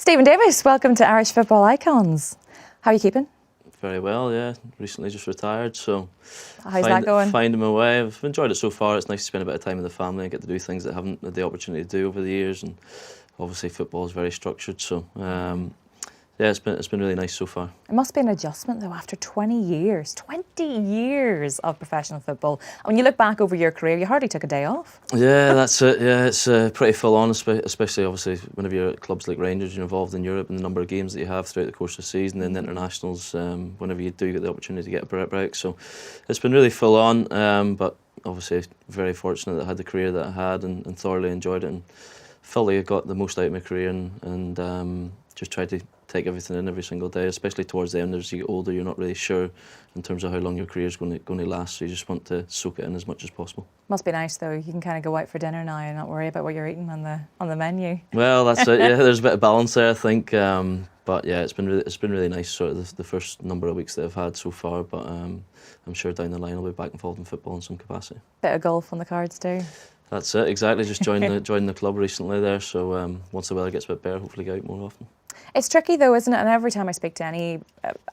Stephen Davis, welcome to Irish Football Icons. How are you keeping? Very well, yeah. Recently just retired, so how's that going? Finding my way. I've enjoyed it so far. It's nice to spend a bit of time with the family and get to do things that I haven't had the opportunity to do over the years. And obviously, football is very structured, so yeah, it's been really nice so far. It must be an adjustment though after 20 years of professional football. When you look back over your career, you hardly took a day off. Yeah, that's it. Yeah, it's pretty full on, especially obviously whenever you're at clubs like Rangers, you're involved in Europe and the number of games that you have throughout the course of the season, and the internationals. Whenever you do get the opportunity to get a break, so it's been really full on. But obviously, very fortunate that I had the career that I had and thoroughly enjoyed it and fully got the most out of my career and just tried to take everything in every single day, especially towards the end. As you get older, you're not really sure in terms of how long your career is going to last, so you just want to soak it in as much as possible. Must be nice though. You can kind of go out for dinner now and not worry about what you're eating on the menu. Well, that's it. Yeah, there's a bit of balance there, I think. But yeah, it's been really nice. Sort of the first number of weeks that I've had so far. But I'm sure down the line I'll be back involved in football in some capacity. Bit of golf on the cards too. That's it, exactly. Just joined the club recently there, so once the weather gets a bit better, hopefully get out more often. It's tricky though, isn't it? And every time I speak to any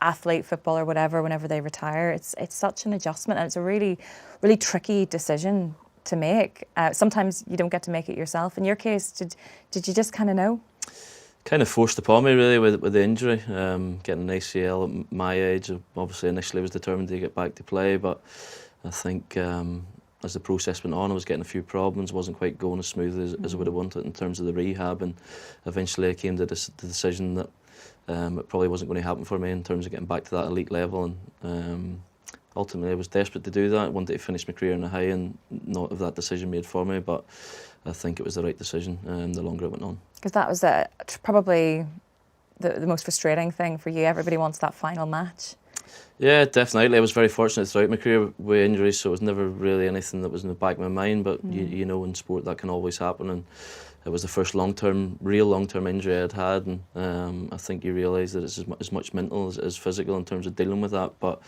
athlete, footballer, whatever, whenever they retire, it's such an adjustment, and it's a really, really tricky decision to make. Sometimes you don't get to make it yourself. In your case, did you just kind of know? Kind of forced upon me really with the injury. Getting an ACL at my age, obviously initially was determined to get back to play, but I think as the process went on, I was getting a few problems, wasn't quite going as smoothly as I would have wanted in terms of the rehab, and eventually I came to the decision that it probably wasn't going to happen for me in terms of getting back to that elite level, and ultimately I was desperate to do that. I wanted to finish my career in a high and not have that decision made for me, but I think it was the right decision the longer it went on. Because that was probably the most frustrating thing for you. Everybody wants that final match. Yeah, definitely. I was very fortunate throughout my career with injuries, so it was never really anything that was in the back of my mind, but you know in sport that can always happen, and it was the first real long-term injury I'd had, and I think you realise that it's as much mental as physical in terms of dealing with that, but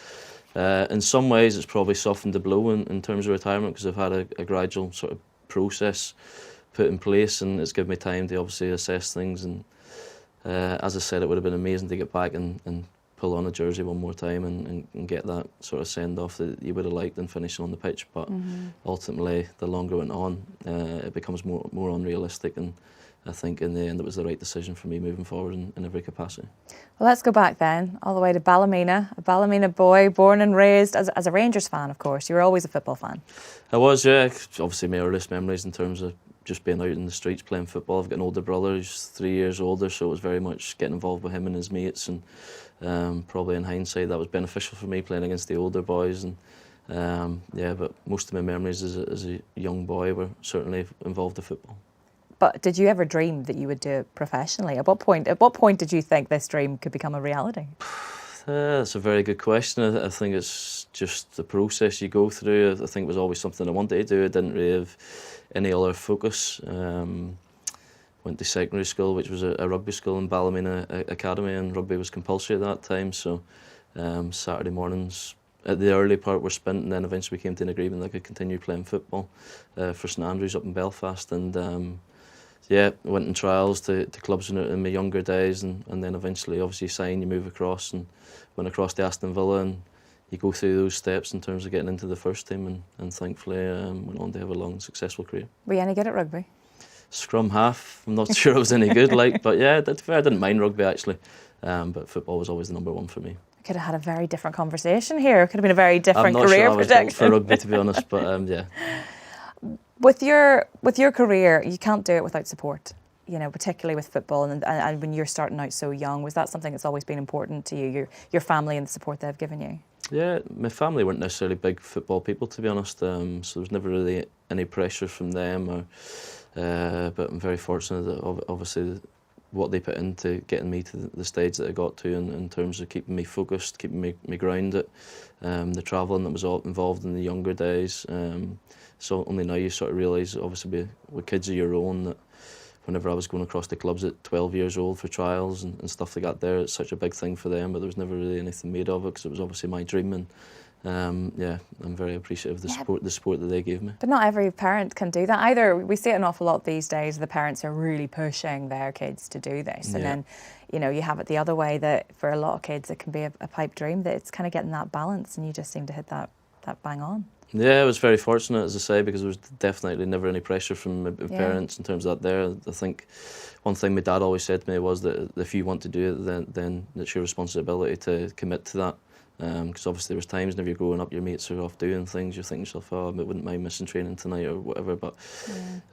in some ways it's probably softened the blow in terms of retirement, because I've had a gradual sort of process put in place, and it's given me time to obviously assess things, and as I said, it would have been amazing to get back and pull on a jersey one more time and get that sort of send-off that you would have liked and finishing on the pitch, but ultimately the longer it went on, it becomes more unrealistic, and I think in the end it was the right decision for me moving forward in every capacity. Well, let's go back then, all the way to Ballymena, a Ballymena boy, born and raised as a Rangers fan, of course. You were always a football fan. I was, yeah. Obviously my earliest memories in terms of just being out in the streets playing football. I've got an older brother who's 3 years older, so it was very much getting involved with him and his mates, and probably in hindsight that was beneficial for me playing against the older boys, and yeah, but most of my memories as a young boy were certainly involved in football. But did you ever dream that you would do it professionally? At what point did you think this dream could become a reality? That's a very good question. I think it's just the process you go through. I think it was always something I wanted to do. I didn't really have any other focus. Went to secondary school, which was a rugby school in Ballymena Academy, and rugby was compulsory at that time, so Saturday mornings at the early part were spent, and then eventually we came to an agreement that I could continue playing football for St Andrews up in Belfast, and yeah, went in trials to clubs in my younger days, and then eventually obviously you sign, you move across, and went across to Aston Villa, and you go through those steps in terms of getting into the first team, and thankfully went on to have a long successful career. Were you any good at rugby? Scrum half. I'm not sure I was any good, but yeah, I didn't mind rugby actually, but football was always the number one for me. We could have had a very different conversation here. It could have been a very different career projection. I'm not sure I was built for rugby, to be honest, but yeah. With your career, you can't do it without support, you know, particularly with football, and when you're starting out so young. Was that something that's always been important to you, your family and the support they've given you? Yeah, my family weren't necessarily big football people, to be honest, so there was never really any pressure from them, but I'm very fortunate that obviously what they put into getting me to the stage that I got to in terms of keeping me focused, keeping me grounded, the travelling that was all involved in the younger days. So only now you sort of realise, obviously with kids of your own, that whenever I was going across the clubs at 12 years old for trials and stuff like that there, it's such a big thing for them, but there was never really anything made of it because it was obviously my dream, and yeah, I'm very appreciative of the support that they gave me. But not every parent can do that either. We see it an awful lot these days. The parents are really pushing their kids to do this. And then, you have it the other way, that for a lot of kids it can be a pipe dream, that it's kind of getting that balance, and you just seem to hit that bang on. Yeah, I was very fortunate, as I say, because there was definitely never any pressure from my parents in terms of that there. I think one thing my dad always said to me was that if you want to do it, then it's your responsibility to commit to that. Because obviously there was times whenever you're growing up, your mates are off doing things, you think to yourself, oh, I wouldn't mind missing training tonight or whatever, but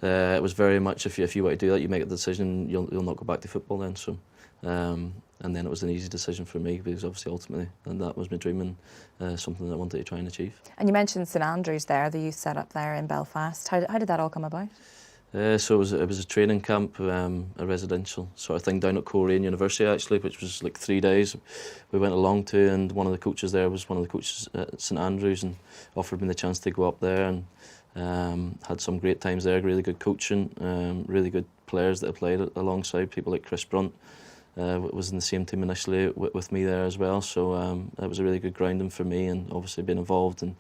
it was very much, if you want to do that, you make a decision, you'll not go back to football then. So, and then it was an easy decision for me, because obviously ultimately, and that was my dream, and something that I wanted to try and achieve. And you mentioned St Andrews there, the youth set up there in Belfast. How did that all come about? So it was a training camp, a residential sort of thing down at Coleraine University actually, which was like 3 days. We went along to, and one of the coaches there was one of the coaches at St Andrews, and offered me the chance to go up there, and had some great times there. Really good coaching, really good players that I played alongside. People like Chris Brunt was in the same team initially with me there as well. So it was a really good grounding for me, and obviously being involved in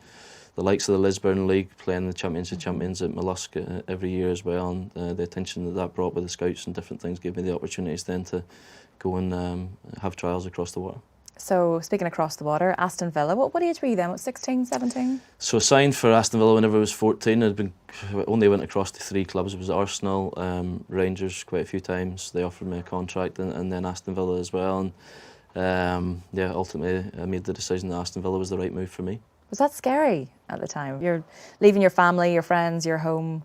the likes of the Lisburn League, playing the Champions at Mollusk every year as well, and the attention that brought with the scouts and different things gave me the opportunities then to go and have trials across the water. So speaking across the water, Aston Villa, what age were you then? What, 16, 17? So I signed for Aston Villa whenever I was 14. Only went across to 3 clubs. It was Arsenal, Rangers quite a few times. They offered me a contract, and then Aston Villa as well. And ultimately I made the decision that Aston Villa was the right move for me. Was that scary at the time? You're leaving your family, your friends, your home.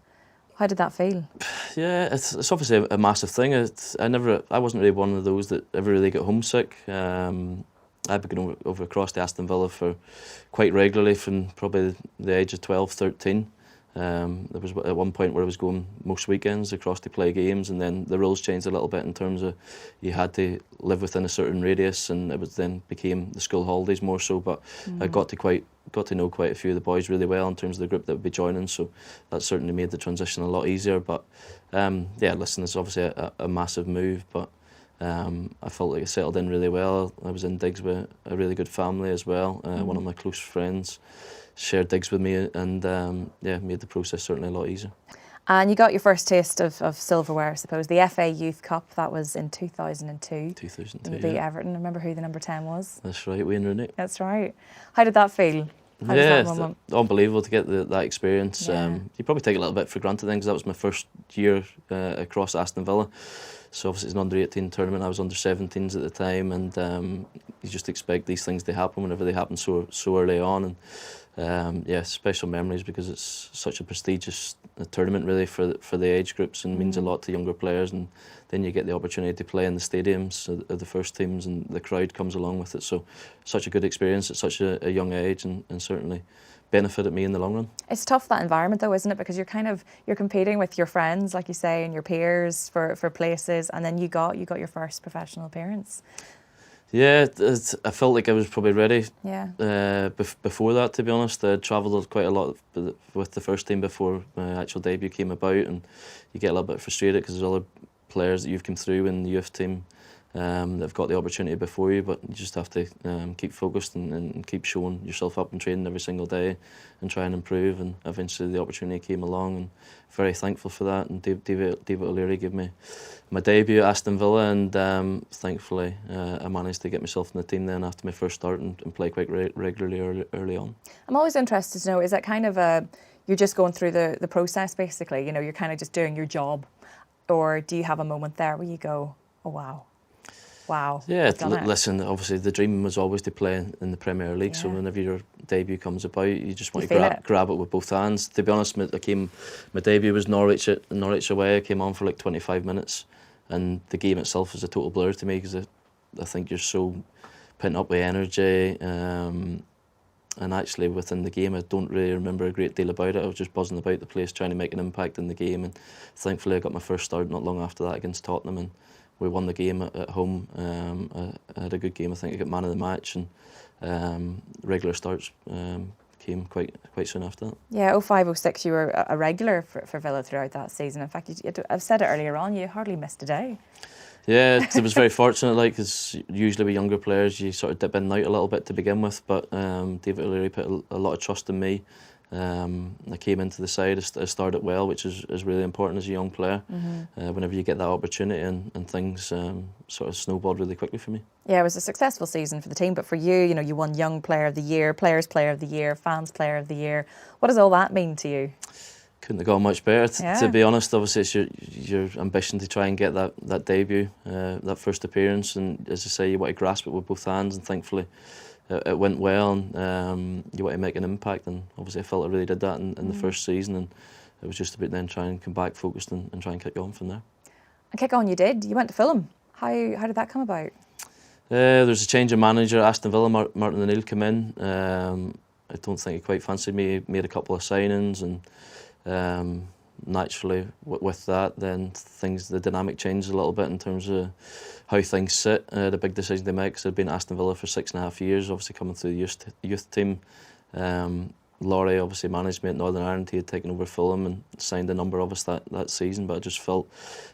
How did that feel? Yeah, it's obviously a massive thing. I wasn't really one of those that ever really got homesick. I've been going over across to Aston Villa for quite regularly from probably the age of 12, 13. There was at one point where I was going most weekends across to play games, and then the rules changed a little bit in terms of you had to live within a certain radius, and it was then became the school holidays more so. But I got to know quite a few of the boys really well in terms of the group that would be joining, so that certainly made the transition a lot easier. But listen, it's obviously a massive move, but I felt like I settled in really well. I was in digs with a really good family as well. One of my close friends shared digs with me, and made the process certainly a lot easier. And you got your first taste of silverware, I suppose. The FA Youth Cup, that was in 2002. 2002, You beat Everton. Remember who the number 10 was? That's right, Wayne Rooney. That's right. How did that feel? How was that moment? Unbelievable to get that experience. Yeah. You probably take a little bit for granted then, because that was my first year across Aston Villa. So obviously it's an under-18 tournament. I was under-17s at the time, and you just expect these things to happen whenever they happen so early on. And special memories, because it's such a prestigious tournament really for the age groups, and means a lot to younger players. And then you get the opportunity to play in the stadiums of the first teams, and the crowd comes along with it. So such a good experience at such a young age, and certainly benefited me in the long run. It's tough, that environment though, isn't it? Because you're competing with your friends, like you say, and your peers for places, and then you got your first professional appearance. Yeah, I felt like I was probably ready. Yeah. Before that, to be honest, I travelled quite a lot with the first team before my actual debut came about, and you get a little bit frustrated because there's other players that you've come through in the youth team that have got the opportunity before you, but you just have to keep focused and keep showing yourself up and training every single day and try and improve. And eventually the opportunity came along, and very thankful for that. And David O'Leary gave me my debut at Aston Villa, and thankfully I managed to get myself in the team then after my first start and play quite regularly early on. I'm always interested to know, is that kind of you're just going through the process basically, you're kind of just doing your job, or do you have a moment there where you go, oh wow, yeah, listen, obviously the dream was always to play in the Premier League, so whenever your debut comes about, you just want to grab it with both hands. To be honest, my debut was Norwich away. I came on for like 25 minutes, and the game itself was a total blur to me, because I think you're so pent up with energy, and actually within the game I don't really remember a great deal about it. I was just buzzing about the place, trying to make an impact in the game, and thankfully I got my first start not long after that against Tottenham, and we won the game at home. I had a good game. I think I got man of the match, and regular starts came quite soon after that. Yeah, 05-06 you were a regular for Villa throughout that season. In fact, I've said it earlier on, you hardly missed a day. Yeah, it was very fortunate, like, because usually with younger players you sort of dip in and out a little bit to begin with, but David O'Leary put a lot of trust in me. I came into the side, I started well, which is really important as a young player. Whenever you get that opportunity, and things sort of snowballed really quickly for me. Yeah, it was a successful season for the team, but for you, you know, you won Young Player of the Year, Players Player of the Year, Fans Player of the Year. What does all that mean to you? Couldn't have gone much better, Yeah. to be honest. Obviously, it's your ambition to try and get that debut, that first appearance, and as I say, you want to grasp it with both hands, and thankfully it went well, and you want to make an impact, and obviously I felt I really did that in the first season, and it was just about then trying and come back focused and try and kick on from there. And kick on you did. You went to Fulham. How did that come about? There's a change of manager at Aston Villa. Martin O'Neill came in. I don't think he quite fancied me. He made a couple of signings, and naturally with that, then the dynamic changed a little bit in terms of how things sit. The big decision they make, because I'd been at Aston Villa for 6.5 years, obviously coming through the youth team. Laurie obviously managed me at Northern Ireland. He had taken over Fulham and signed a number of us that season, but I just felt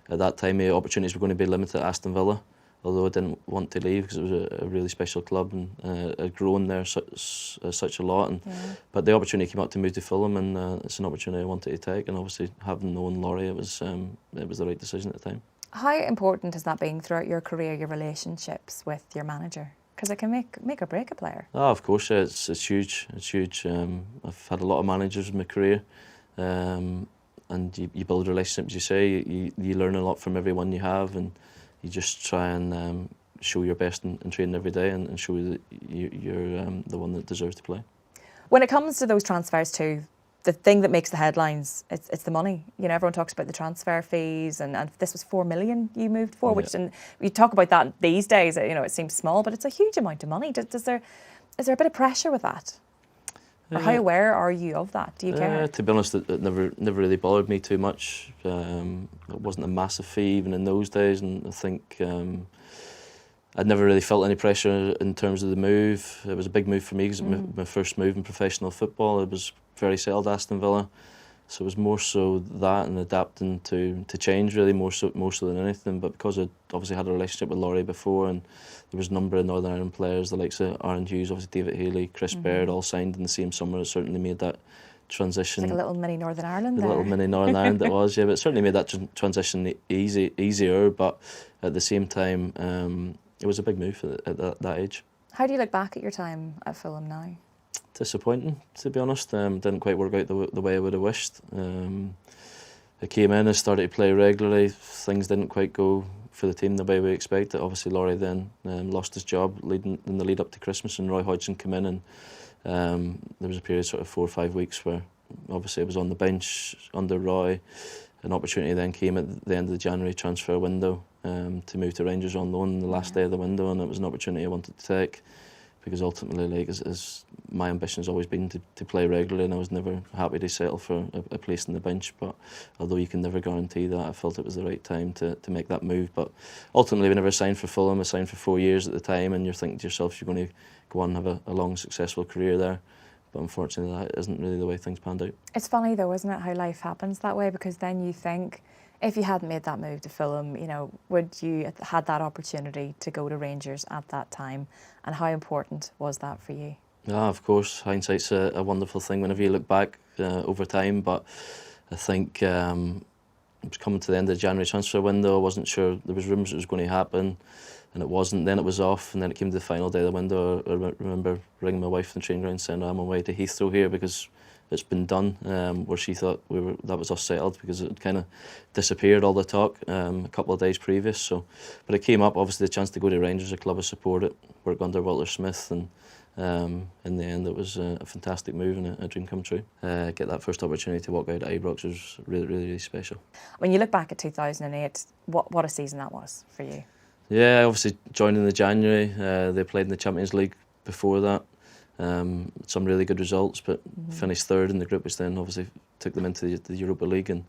at that time the opportunities were going to be limited at Aston Villa, although I didn't want to leave because it was a really special club, and I'd grown there such a lot. But the opportunity came up to move to Fulham, and it's an opportunity I wanted to take, and obviously having known Laurie, it was the right decision at the time. How important has that been throughout your career, your relationships with your manager? Because it can make or break a player. Oh, of course, yeah, it's huge. It's huge. I've had a lot of managers in my career, and you build relationships. You say you learn a lot from everyone you have, and you just try and show your best in training every day, and show that you're the one that deserves to play. When it comes to those transfers too, the thing that makes the headlines, it's the money. You know, everyone talks about the transfer fees, and this was 4 million you moved for, which, and we talk about that these days. You know, it seems small, but it's a huge amount of money. Is there a bit of pressure with that? Or how aware are you of that? Do you care? To be honest, it never really bothered me too much. It wasn't a massive fee even in those days, and I think I'd never really felt any pressure in terms of the move. It was a big move for me because it was my first move in professional football. It was very settled at Aston Villa, so it was more so that and adapting to change, really, more so than anything. But because I'd obviously had a relationship with Laurie before, and there was a number of Northern Ireland players, the likes of Aaron Hughes, obviously David Haley, Chris Baird, all signed in the same summer, it certainly made that transition. It's like a little mini Northern Ireland there. A little mini Northern Ireland it was, yeah, but it certainly made that transition easier, but at the same time, it was a big move at that age. How do you look back at your time at Fulham now? Disappointing, to be honest. Didn't quite work out the way I would have wished. I came in, I started to play regularly. Things didn't quite go for the team the way we expected. Obviously, Laurie then lost his job in the lead up to Christmas, and Roy Hodgson came in, and there was a period, sort of 4 or 5 weeks, where obviously I was on the bench under Roy. An opportunity then came at the end of the January transfer window to move to Rangers on loan the last day of the window, and it was an opportunity I wanted to take, because ultimately, like, as my ambition has always been to play regularly, and I was never happy to settle for a place on the bench. But although you can never guarantee that, I felt it was the right time to make that move. But ultimately, we never signed for Fulham. I signed for 4 years at the time, and you're thinking to yourself, you're going to go on and have a long, successful career there. But unfortunately, that isn't really the way things panned out. It's funny though, isn't it, how life happens that way? Because then you think, if you hadn't made that move to Fulham, you know, would you have had that opportunity to go to Rangers at that time? And how important was that for you? Yeah, of course. Hindsight's a wonderful thing whenever you look back over time. But I think it was coming to the end of the January transfer window. I wasn't sure. There was rumours it was going to happen, and it wasn't. Then it was off, and then it came to the final day of the window. I remember ringing my wife from the training ground saying, I'm on my way to Heathrow here because it's been done, where she thought that was us settled, because it kind of disappeared, all the talk, a couple of days previous. So, but it came up, obviously, the chance to go to Rangers, a club I supported, work under Walter Smith, and in the end it was a fantastic move and a dream come true. Get that first opportunity to walk out at Ibrox was really special. When you look back at 2008, what a season that was for you? Yeah, obviously joined in the January. They played in the Champions League before that. Some really good results, but finished third in the group, which then obviously took them into the Europa League, and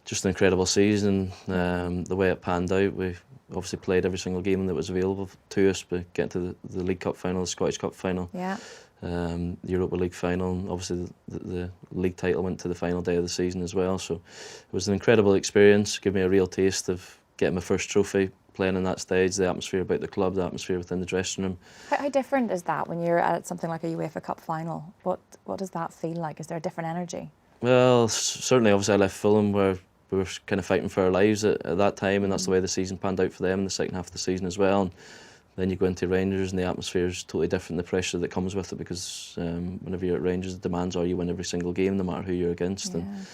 just an incredible season. The way it panned out, we obviously played every single game that was available to us, but getting to the League Cup final, the Scottish Cup final, the Europa League final, and obviously the league title went to the final day of the season as well. So it was an incredible experience, gave me a real taste of getting my first trophy, playing in that stage, the atmosphere about the club, the atmosphere within the dressing room. How different is that when you're at something like a UEFA Cup final? What does that feel like? Is there a different energy? Well, certainly, obviously I left Fulham where we were kind of fighting for our lives at that time, and that's the way the season panned out for them in the second half of the season as well. And then you go into Rangers and the atmosphere is totally different, the pressure that comes with it, because whenever you're at Rangers, the demands are you win every single game no matter who you're against. And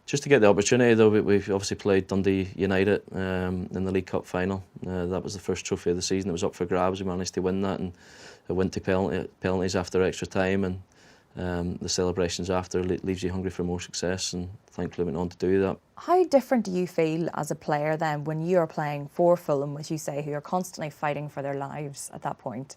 just to get the opportunity though, we obviously played Dundee United in the League Cup final. That was the first trophy of the season. It was up for grabs. We managed to win that, and it went to penalties after extra time, and the celebrations after leaves you hungry for more success, and thankfully went on to do that. How different do you feel as a player then when you are playing for Fulham, which you say, who are constantly fighting for their lives at that point,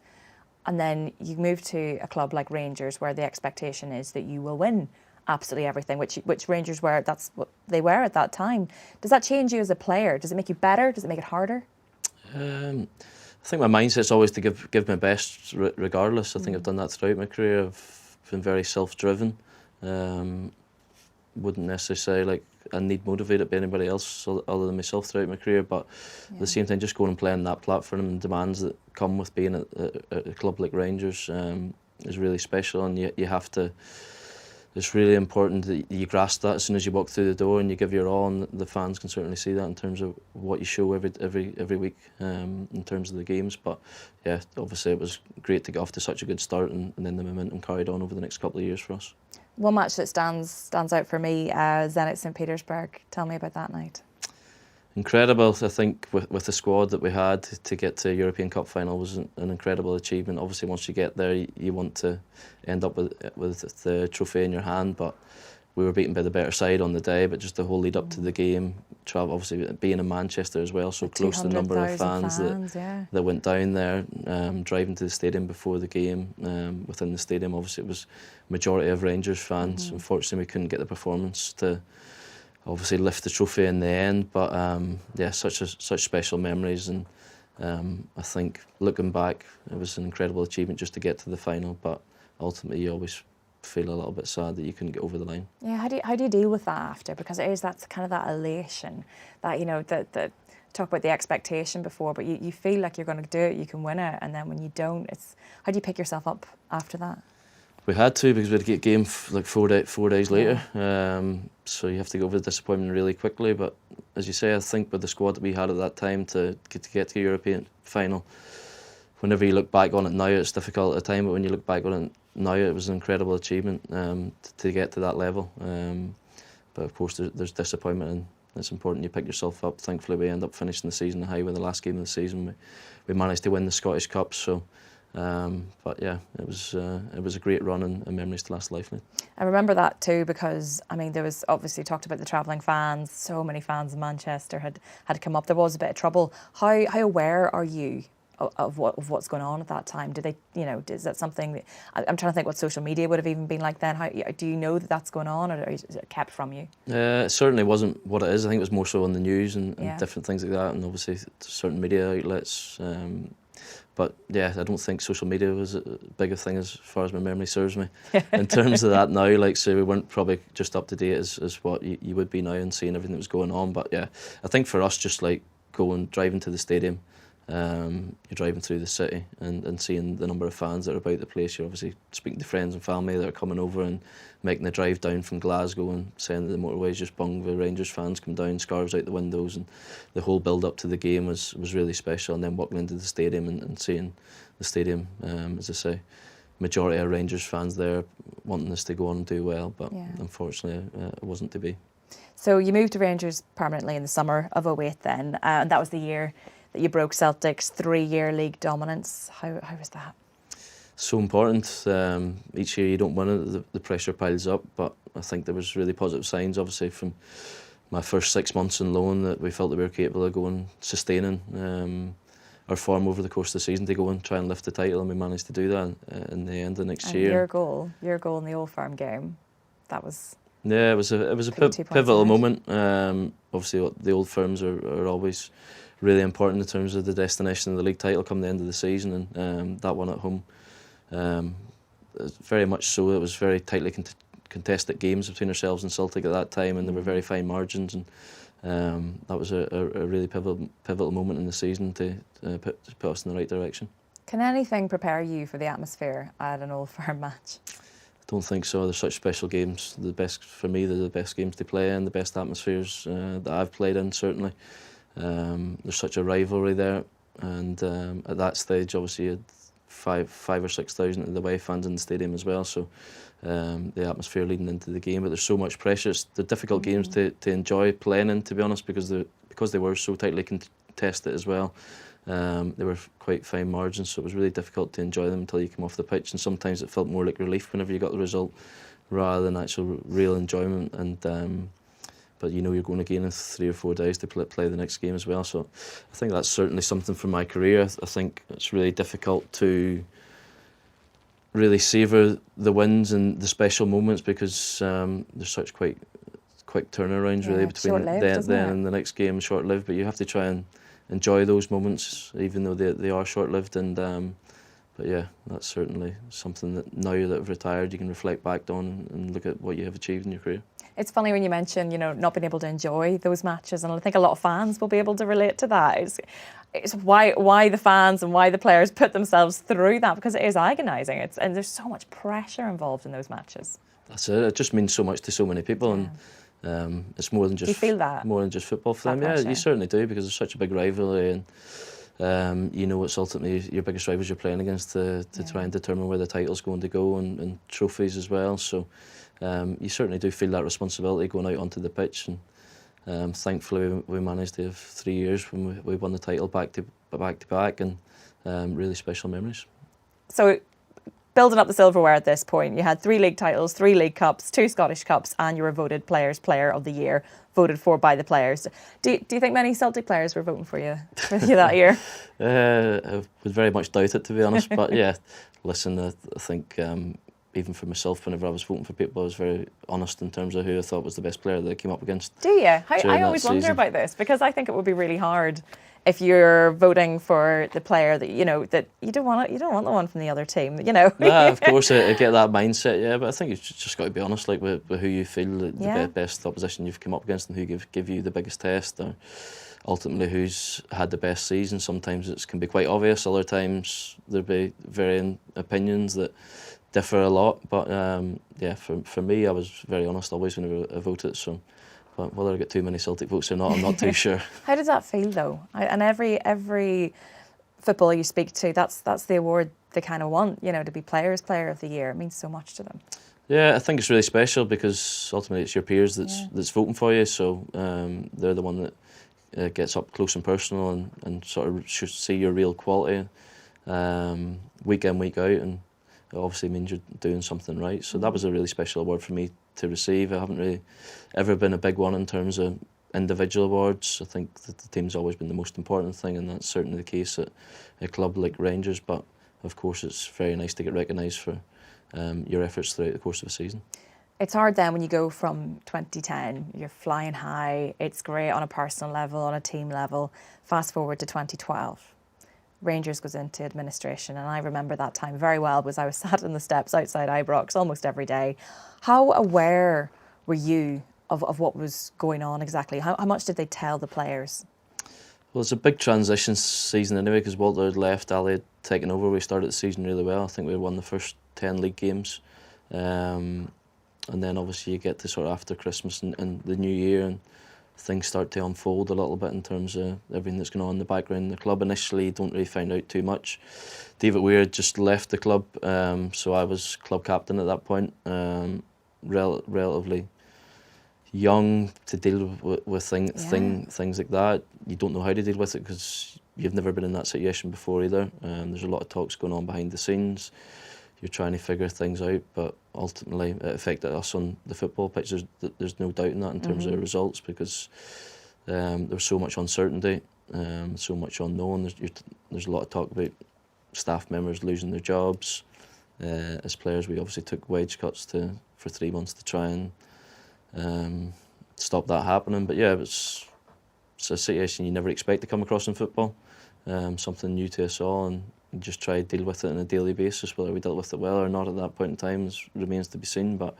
and then you move to a club like Rangers where the expectation is that you will win absolutely everything, which Rangers were, that's what they were at that time. Does that change you as a player? Does it make you better? Does it make it harder? I think my mindset's always to give my best regardless. I think I've done that throughout my career. I've been very self-driven. Wouldn't necessarily say like I need motivated by anybody else other than myself throughout my career, but at the same time just going and playing that platform and demands that come with being at a club like Rangers is really special, and you have to. It's really important that you grasp that as soon as you walk through the door and you give your all, and the fans can certainly see that in terms of what you show every week in terms of the games. But yeah, obviously it was great to get off to such a good start, and then the momentum carried on over the next couple of years for us. One match that stands out for me, Zenit St. Petersburg. Tell me about that night. Incredible. I think with the squad that we had, to get to a European Cup final was an incredible achievement. Obviously, once you get there, you want to end up with the trophy in your hand. But we were beaten by the better side on the day. But just the whole lead up to the game, obviously being in Manchester as well, so close to the number of fans that went down there, driving to the stadium before the game. Within the stadium, obviously it was majority of Rangers fans. Unfortunately, we couldn't get the performance to obviously lift the trophy in the end, but yeah, such special memories, and I think looking back, it was an incredible achievement just to get to the final. But ultimately, you always feel a little bit sad that you couldn't get over the line. Yeah, how do you deal with that after? Because it is that kind of that elation, that that talk about the expectation before, but you feel like you're going to do it, you can win it, and then when you don't, it's how do you pick yourself up after that? We had to, because we had to get a game like 4 days later. So you have to get over the disappointment really quickly. But as you say, I think with the squad that we had at that time to get to a European final, whenever you look back on it now, it's difficult at the time, but when you look back on it now, it was an incredible achievement to get to that level. But of course, there's disappointment, and it's important you pick yourself up. Thankfully, we end up finishing the season high with the last game of the season. We managed to win the Scottish Cup, so. But yeah, it was a great run, and memories to last a lifetime. I remember that too, because I mean there was obviously talked about the travelling fans. So many fans in Manchester had come up. There was a bit of trouble. How aware are you of what's going on at that time? Did they, is that something that, I'm trying to think what social media would have even been like then. How do you know that that's going on, or is it kept from you? It certainly wasn't what it is. I think it was more so on the news and different things like that, and obviously certain media outlets. But yeah, I don't think social media was a big a thing as far as my memory serves me. In terms of that now, like, so we weren't probably just up to date as what you would be now, and seeing everything that was going on. But yeah, I think for us, just like driving to the stadium, you're driving through the city and seeing the number of fans that are about the place. You're obviously speaking to friends and family that are coming over and making the drive down from Glasgow, and saying that the motorway's just bung with Rangers fans come down, scarves out the windows, and the whole build up to the game was really special. And then walking into the stadium and seeing the stadium, as I say, majority of Rangers fans there wanting us to go on and do well, but unfortunately it wasn't to be. So you moved to Rangers permanently in the summer of 2008 then, and that was the year that you broke Celtic's 3-year league dominance. How was that? So important. Each year you don't win it, the pressure piles up, but I think there was really positive signs, obviously, from my first 6 months in loan, that we felt that we were capable of going, sustaining our form over the course of the season to go and try and lift the title, and we managed to do that in the end of next year. Your goal in the Old Firm game, that was... Yeah, it was a pivotal moment. Obviously, the Old Firms are always really important in terms of the destination of the league title come the end of the season, and that one at home, very much so. It was very tightly contested games between ourselves and Celtic at that time, and there were very fine margins, and that was a really pivotal moment in the season to put us in the right direction. Can anything prepare you for the atmosphere at an Old Firm match? I don't think so. They're such special games. For me, they're the best games to play in, the best atmospheres that I've played in, certainly. There's such a rivalry there, and at that stage, obviously, you had five or 6,000 of the away fans in the stadium as well. So the atmosphere leading into the game, but there's so much pressure. They're difficult games to enjoy playing in, to be honest, because they were so tightly contested as well. They were quite fine margins, so it was really difficult to enjoy them until you came off the pitch, and sometimes it felt more like relief whenever you got the result rather than actual real enjoyment. And but you know you're going again in 3 or 4 days to play the next game as well, so I think that's certainly something from my career. I think it's really difficult to really savour the wins and the special moments because there's such quite quick turnarounds really between then and the next game, short-lived, but you have to try and enjoy those moments even though they are short-lived. And but yeah, that's certainly something that now that I've retired you can reflect back on and look at what you have achieved in your career. It's funny when you mention, not being able to enjoy those matches, and I think a lot of fans will be able to relate to that. It's why the fans and why the players put themselves through that, because it is agonising. And there's so much pressure involved in those matches. That's it. It just means so much to so many people, and it's more than just. Do you feel that? More than just football for them. Yeah, you certainly do, because there's such a big rivalry, and it's ultimately your biggest rivals you're playing against to try and determine where the title's going to go and trophies as well. So. You certainly do feel that responsibility going out onto the pitch, and thankfully we managed to have 3 years when we won the title back to back, and really special memories. So, building up the silverware at this point, you had 3 league titles, 3 league cups, 2 Scottish Cups, and you were voted Players' Player of the Year, voted for by the players. Do you think many Celtic players were voting for you that year? I would very much doubt it, to be honest, but yeah, listen, I think even for myself, whenever I was voting for people, I was very honest in terms of who I thought was the best player that I came up against. Do you? I always wonder about this, because I think it would be really hard if you're voting for the player that that you don't want the one from the other team. Nah, of course, I get that mindset, yeah, but I think you've just got to be honest, like with who you feel the best opposition you've come up against and who give you the biggest test, or ultimately who's had the best season. Sometimes it can be quite obvious. Other times there'll be varying opinions that differ a lot, but for me, I was very honest always when I voted. So, but whether I get too many Celtic votes or not, I'm not too sure. How does that feel though? And every footballer you speak to, that's the award they kind of want, to be Players' Player of the Year. It means so much to them. Yeah, I think it's really special because ultimately it's your peers that's voting for you. So they're the one that gets up close and personal and sort of should see your real quality week in, week out, and it obviously means you're doing something right. So that was a really special award for me to receive. I haven't really ever been a big one in terms of individual awards. I think that the team's always been the most important thing, and that's certainly the case at a club like Rangers. But of course, it's very nice to get recognised for your efforts throughout the course of a season. It's hard then when you go from 2010, you're flying high, it's great on a personal level, on a team level. Fast forward to 2012. Rangers goes into administration, and I remember that time very well because I was sat in the steps outside Ibrox almost every day. How aware were you of what was going on exactly? How much did they tell the players? Well, it's a big transition season anyway, because Walter had left, Ali had taken over. We started the season really well. I think we won the first 10 league games. And then obviously you get to sort of after Christmas and the new year, and things start to unfold a little bit in terms of everything that's going on in the background. The club initially don't really find out too much. David Weir had just left the club, so I was club captain at that point, relatively young to deal with things like that. You don't know how to deal with it because you've never been in that situation before either. There's a lot of talks going on behind the scenes. You're trying to figure things out, but ultimately it affected us on the football pitch. There's no doubt in that in terms of the results, because there was so much uncertainty, so much unknown. There's a lot of talk about staff members losing their jobs. As players, we obviously took wage cuts for 3 months to try and stop that happening. But yeah, it's a situation you never expect to come across in football. Something new to us all, and just try to deal with it on a daily basis. Whether we dealt with it well or not at that point in time remains to be seen, but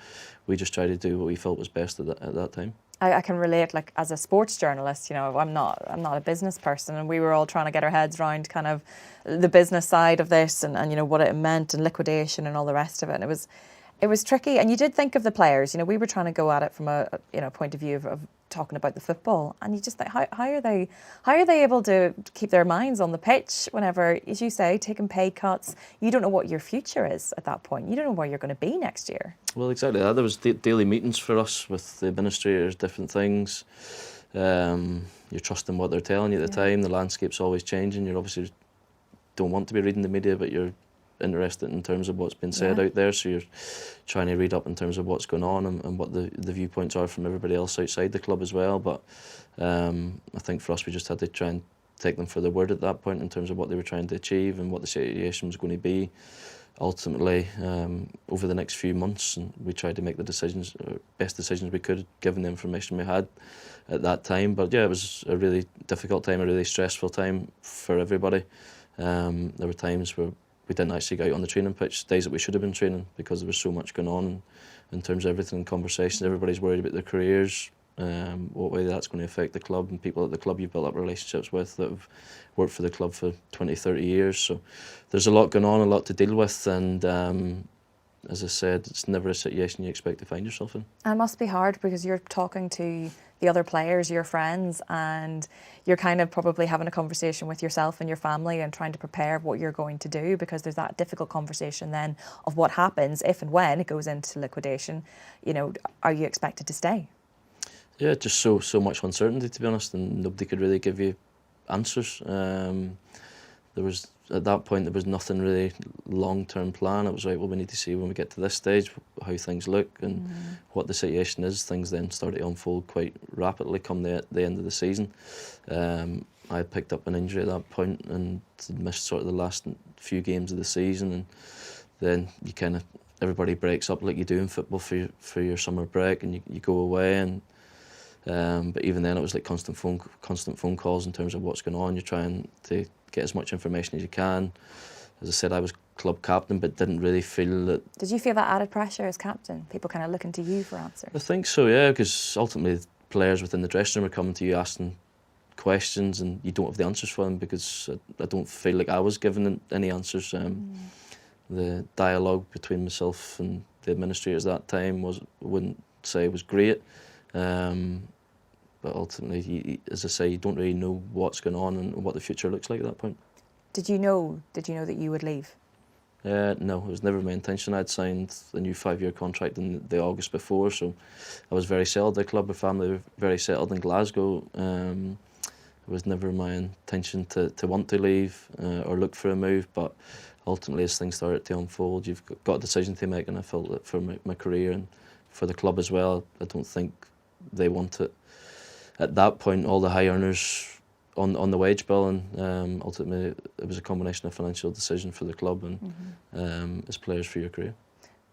we just tried to do what we felt was best at that time. I can relate, like as a sports journalist, you know, I'm not a business person, and we were all trying to get our heads around kind of the business side of this and you know what it meant and liquidation and all the rest of it. And it was tricky. And you did think of the players. You know, we were trying to go at it from a you know point of view of talking about the football, and you just think how are they able to keep their minds on the pitch whenever, as you say, taking pay cuts? You don't know what your future is at that point. You don't know where you're going to be next year. Well, exactly that. There was daily meetings for us with the administrators, different things. You're trusting what they're telling you at the time. The landscape's always changing. You obviously don't want to be reading the media, but you're interested in terms of what's been said out there, so you're trying to read up in terms of what's going on and what the viewpoints are from everybody else outside the club as well. But I think for us, we just had to try and take them for their word at that point in terms of what they were trying to achieve and what the situation was going to be ultimately over the next few months. And we tried to make the decisions, best decisions we could, given the information we had at that time. But yeah, it was a really difficult time, a really stressful time for everybody. There were times where we didn't actually go out on the training pitch, days that we should have been training, because there was so much going on in terms of everything, conversations. Everybody's worried about their careers, what way that's going to affect the club, and people at the club you've built up relationships with that have worked for the club for 20, 30 years. So there's a lot going on, a lot to deal with, and as I said, it's never a situation you expect to find yourself in. And it must be hard because you're talking to the other players, your friends, and you're kind of probably having a conversation with yourself and your family and trying to prepare what you're going to do, because there's that difficult conversation then of what happens if and when it goes into liquidation. You know, are you expected to stay? Yeah, just so much uncertainty, to be honest, and nobody could really give you answers. There was, at that point, there was nothing really long-term plan. It was right, well, we need to see when we get to this stage how things look and what the situation is. Things then started to unfold quite rapidly come the end of the season. I picked up an injury at that point and missed sort of the last few games of the season, and then you kind of, everybody breaks up like you do in football for your summer break, and you go away. And but even then, it was like constant phone calls in terms of what's going on. You're trying to get as much information as you can. As I said, I was club captain, but didn't really feel that. Did you feel that added pressure as captain? People kind of looking to you for answers? I think so, yeah, because ultimately players within the dressing room are coming to you asking questions, and you don't have the answers for them, because I don't feel like I was giving any answers. The dialogue between myself and the administrators at that time I wouldn't say was great. But ultimately, as I say, you don't really know what's going on and what the future looks like at that point. Did you know that you would leave? No, it was never my intention. I'd signed a new 5-year contract in the August before, so I was very settled at the club. My family were very settled in Glasgow. It was never my intention to want to leave or look for a move, but ultimately, as things started to unfold, you've got a decision to make, and I felt that for my career and for the club as well, I don't think they wanted, at that point, all the high earners on the wage bill, and ultimately it was a combination of financial decision for the club and as players for your career.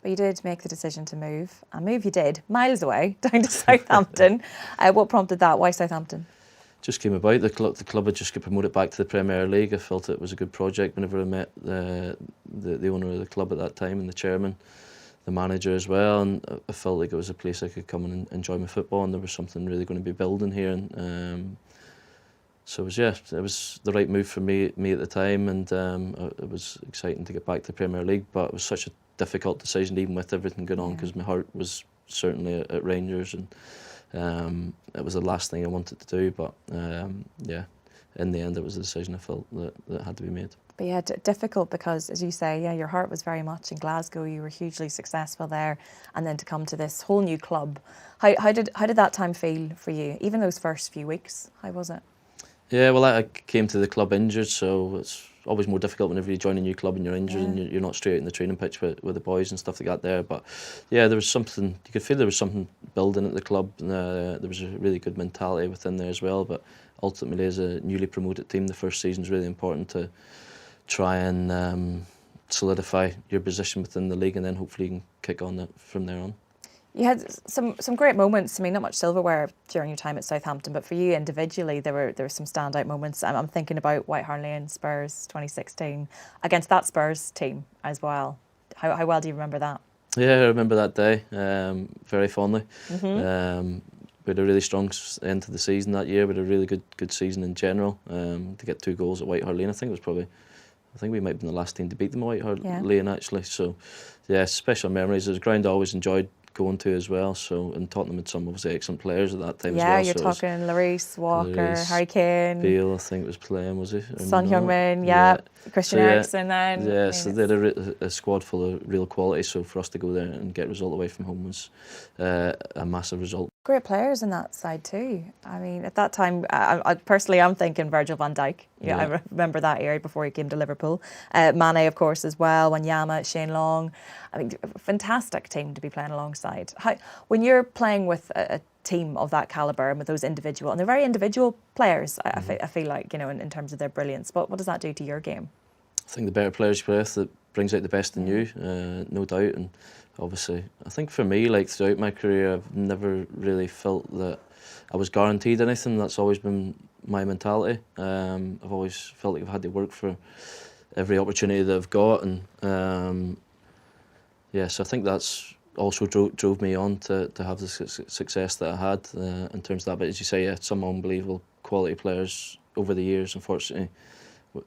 But you did make the decision to move, and move you did, miles away, down to Southampton. What prompted that? Why Southampton? Just came about. The club had just got promoted back to the Premier League. I felt it was a good project whenever I met the owner of the club at that time and the chairman, the manager as well, and I felt like it was a place I could come and enjoy my football, and there was something really going to be building here. And so it was the right move for me at the time, and it was exciting to get back to the Premier League. But it was such a difficult decision, even with everything going on, because my heart was certainly at Rangers, and it was the last thing I wanted to do. But in the end, it was a decision I felt that had to be made. But yeah, difficult because, as you say, yeah, your heart was very much in Glasgow. You were hugely successful there, and then to come to this whole new club. How did that time feel for you? Even those first few weeks, how was it? Yeah, well, I came to the club injured, so it's always more difficult whenever you join a new club and you're injured and you're not straight out in the training pitch with the boys and stuff like that there. But yeah, there was something, you could feel there was something building at the club. There was a really good mentality within there as well. But ultimately, as a newly promoted team, the first season is really important to try and solidify your position within the league, and then hopefully you can kick on from there on. You had some great moments. I mean, not much silverware during your time at Southampton, but for you individually, there were some standout moments. I'm thinking about White Hart Lane Spurs 2016 against that Spurs team as well. How well do you remember that? Yeah, I remember that day very fondly. we had a really strong end to the season that year. We had a really good season in general. To get 2 goals at White Hart Lane, I think we might have been the last team to beat them at White Hart Lane actually. So yeah, special memories. It was a ground I always enjoyed going to as well. So, and Tottenham had some obviously excellent players at that time as well. Yeah, you're talking Larice, Walker, Harry Kane, Bale, I think was playing, was he? Son Heung-min, Christian Eriksen then. Yeah, so they had a squad full of real quality. So for us to go there and get a result away from home was a massive result. Great players in that side too. I mean, at that time, I personally, I'm thinking Virgil van Dijk. Yeah, I remember that era before he came to Liverpool. Mane, of course, as well. Wanyama, Shane Long. I mean, fantastic team to be playing alongside. When you're playing with a team of that calibre and with those individual, and they're very individual players, I feel like, in terms of their brilliance. But what does that do to your game? I think the better players you play with, that brings out the best in you, no doubt. And obviously, I think for me, like throughout my career, I've never really felt that I was guaranteed anything. That's always been my mentality. I've always felt like I've had to work for every opportunity that I've got, and so I think that's also drove me on to have the success that I had in terms of that. But as you say, some unbelievable quality players over the years. Unfortunately,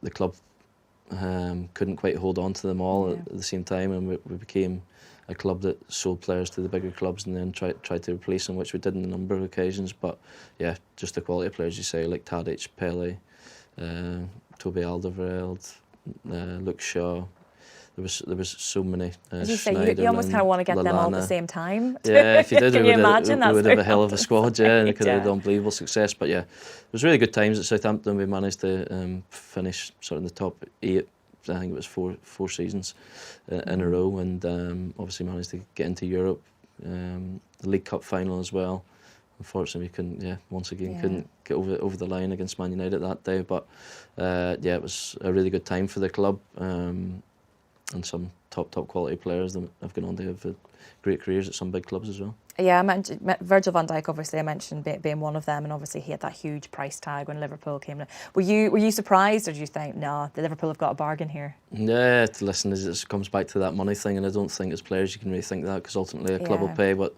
the club couldn't quite hold on to them all at the same time, and we became a club that sold players to the bigger clubs and then tried to replace them, which we did on a number of occasions. But yeah, just the quality of players you say, like Tadic, Pele, Toby Alderweireld, Luke Shaw. There was so many. As you say, you almost kind of want to get them all at the same time. Yeah, if you did, Can you imagine? We would have a hell of a squad, and it could have Yeah. had unbelievable success. But yeah, it was really good times at Southampton. We managed to finish sort of in the top 8. I think it was four seasons in a row, and obviously managed to get into Europe, the League Cup final as well. Unfortunately, we couldn't get over the line against Man United that day. But it was a really good time for the club, and some top quality players that have gone on to have great careers at some big clubs as well. Yeah, I mentioned Virgil van Dijk. Obviously, I mentioned being one of them, and obviously he had that huge price tag when Liverpool came in. Were you surprised, or did you think, no, the Liverpool have got a bargain here? Yeah, listen, it comes back to that money thing, and I don't think as players you can really think that, because ultimately a club will pay what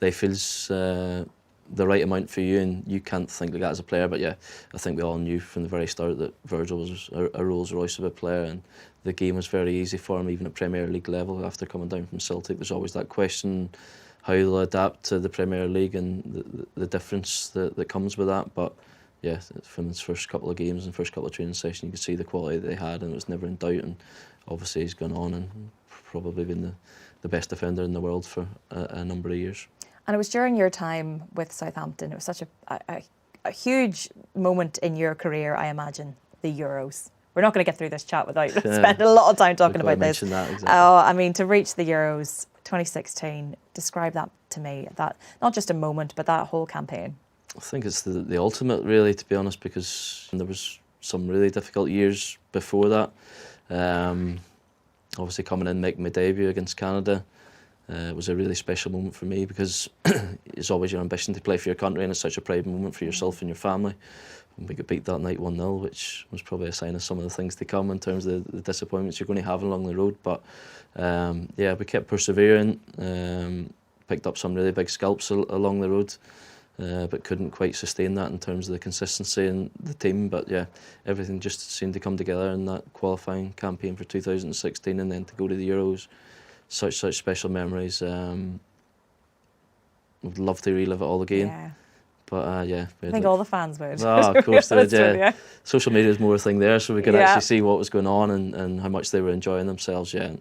they feel's the right amount for you, and you can't think like that as a player. But yeah, I think we all knew from the very start that Virgil was a Rolls Royce of a player, and the game was very easy for him, even at Premier League level. After coming down from Celtic, there's always that question how they'll adapt to the Premier League and the difference that comes with that. But yeah, from his first couple of games and first couple of training sessions, you could see the quality that they had, and it was never in doubt. And obviously he's gone on and probably been the best defender in the world for a number of years. And it was during your time with Southampton. It was such a huge moment in your career, I imagine, the Euros. We're not going to get through this chat without spending a lot of time talking about this. That, exactly. I mean, to reach the Euros 2016, describe that to me. That not just a moment, but that whole campaign. I think it's the ultimate, really, to be honest, because there was some really difficult years before that. Obviously, coming in, making my debut against Canada, it was a really special moment for me, because it's always your ambition to play for your country, and it's such a proud moment for yourself and your family. And we got beat that night 1-0, which was probably a sign of some of the things to come in terms of the disappointments you're going to have along the road. But we kept persevering, picked up some really big scalps along the road, but couldn't quite sustain that in terms of the consistency and the team. But yeah, everything just seemed to come together in that qualifying campaign for 2016, and then to go to the Euros. Such special memories. Would love to relive it all again. Yeah. But I think all the fans would. Oh, of course they would, yeah. Social media is more a thing there, so we could actually see what was going on and how much they were enjoying themselves, and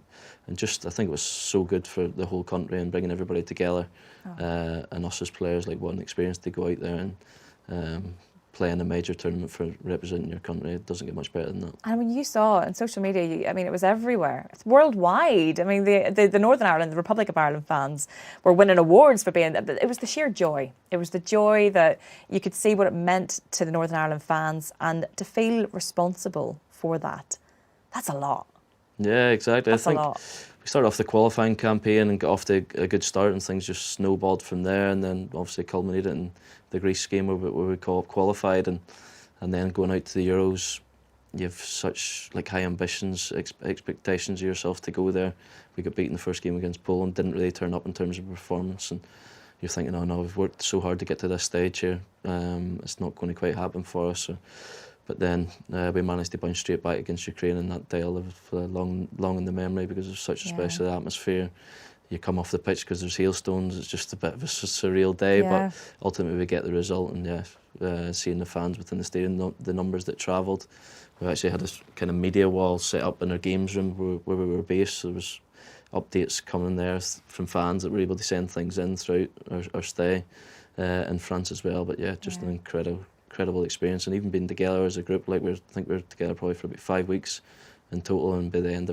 just, I think it was so good for the whole country and bringing everybody together, and us as players, like, what an experience to go out there and play in a major tournament for representing your country. It doesn't get much better than that. And when you saw it on social media, I mean, it was everywhere. It's worldwide. I mean, the Northern Ireland, the Republic of Ireland fans were winning awards for being. It was the sheer joy. It was the joy that you could see what it meant to the Northern Ireland fans, and to feel responsible for that. That's a lot. Yeah, exactly. That's I think a lot. we started off the qualifying campaign and got off to a good start, and things just snowballed from there, and then obviously culminated in the Greece game where we qualified, and then going out to the Euros, you have such high ambitions, expectations of yourself to go there. We got beaten the first game against Poland, didn't really turn up in terms of performance, and you're thinking, oh no, we've worked so hard to get to this stage here. It's not going to quite happen for us. But then we managed to bounce straight back against Ukraine, and that day will live long in the memory because it's such a special atmosphere. You come off the pitch because there's hailstones. It's just a bit of a surreal day, but ultimately we get the result. And seeing the fans within the stadium, the numbers that travelled. We actually had a kind of media wall set up in our games room where we were based. So there was updates coming there from fans that were able to send things in throughout our stay in France as well. But just an incredible experience, and even being together as a group, like I think we were together probably for about 5 weeks in total, and by the end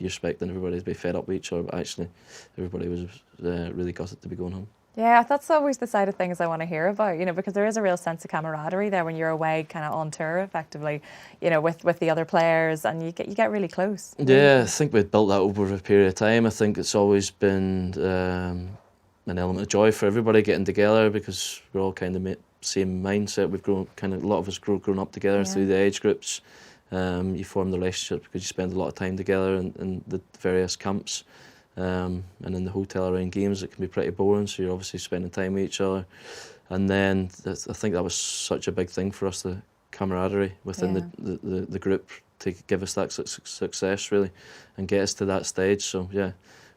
you're expecting everybody to be fed up with each other, but actually everybody was really gutted to be going home. Yeah, that's always the side of things I want to hear about, because there is a real sense of camaraderie there when you're away, kind of on tour, effectively, with the other players, and you get really close. Yeah, I think we've built that over a period of time. I think it's always been an element of joy for everybody getting together because we're all kind of same mindset. We've grown a lot of us grown up together through the age groups. You form the relationship because you spend a lot of time together in the various camps. And in the hotel around games, it can be pretty boring, so you're obviously spending time with each other. And then I think that was such a big thing for us, the camaraderie within the group to give us that success really and get us to that stage. So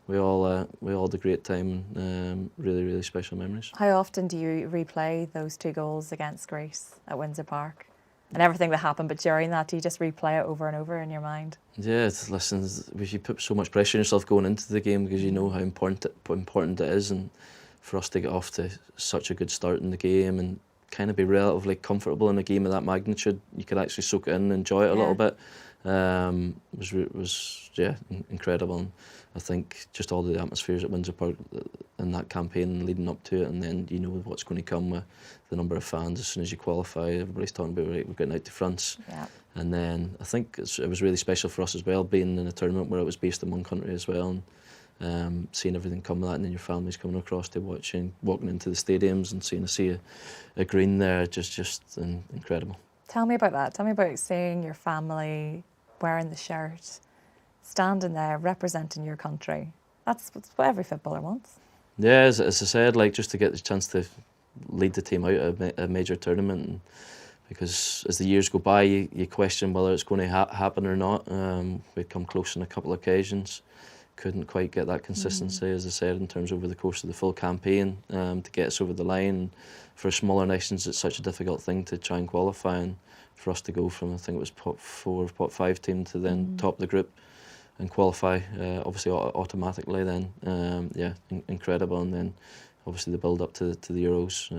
we all had a great time and really special memories. How often do you replay those 2 goals against Greece at Windsor Park? And everything that happened, but during that, do you just replay it over and over in your mind? Yeah, listen, you put so much pressure on yourself going into the game because you know how important it is, and for us to get off to such a good start in the game and kind of be relatively comfortable in a game of that magnitude, you could actually soak it in and enjoy it a little bit. Was incredible. And I think just all the atmospheres at Windsor Park in that campaign leading up to it, and then you know what's going to come with the number of fans as soon as you qualify. Everybody's talking about, right, we're getting out to France. And then I think it was really special for us as well, being in a tournament where it was based in one country as well, and seeing everything come with that, and then your families coming across to walking into the stadiums and seeing a green there, just incredible. Tell me about that. Tell me about seeing your family wearing the shirt, standing there representing your country. That's what every footballer wants. Yeah, as I said, like just to get the chance to lead the team out of a major tournament, and because as the years go by, you question whether it's going to happen or not. We'd come close on a couple of occasions, couldn't quite get that consistency, as I said, in terms over the course of the full campaign to get us over the line. For smaller nations, it's such a difficult thing to try and qualify, and for us to go from, I think it was pot 4 or pot 5 team to then top the group and qualify, obviously automatically then, incredible. And then obviously the build up to the Euros,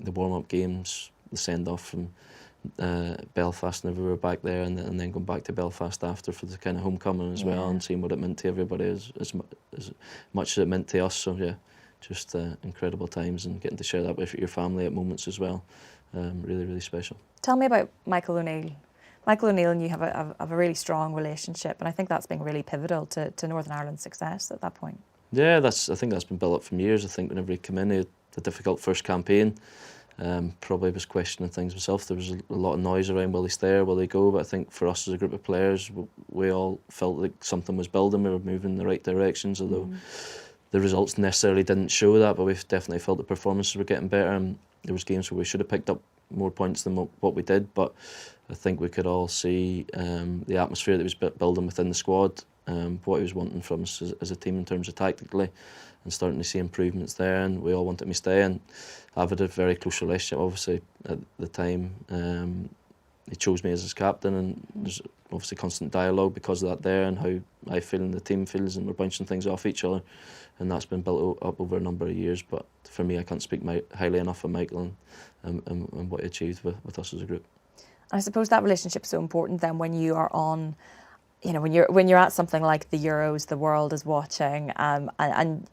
the warm-up games, the send-off from Belfast whenever we were back there, and then going back to Belfast after for the kind of homecoming as well, and seeing what it meant to everybody as much as it meant to us. So just incredible times, and getting to share that with your family at moments as well. Really special. Tell me about Michael O'Neill. Michael O'Neill and you have a really strong relationship, and I think that's been really pivotal to Northern Ireland's success at that point. Yeah, I think that's been built up from years. I think whenever he came in, he had a difficult first campaign. Probably was questioning things himself. There was a lot of noise around, will he stay or will he go? But I think for us as a group of players, we all felt like something was building. We were moving in the right directions, although the results necessarily didn't show that. But we definitely felt the performances were getting better, and there was games where we should have picked up more points than what we did. But I think we could all see the atmosphere that was building within the squad, what he was wanting from us as a team in terms of tactically, and starting to see improvements there, and we all wanted him to stay. And I've had a very close relationship, obviously, at the time. He chose me as his captain, and there's obviously constant dialogue because of that there, and how I feel and the team feels, and we're bouncing things off each other, and that's been built up over a number of years. But for me, I can't speak highly enough of Michael and what he achieved with us as a group. I suppose that relationship is so important then when you are on, when you're at something like the Euros, the world is watching, and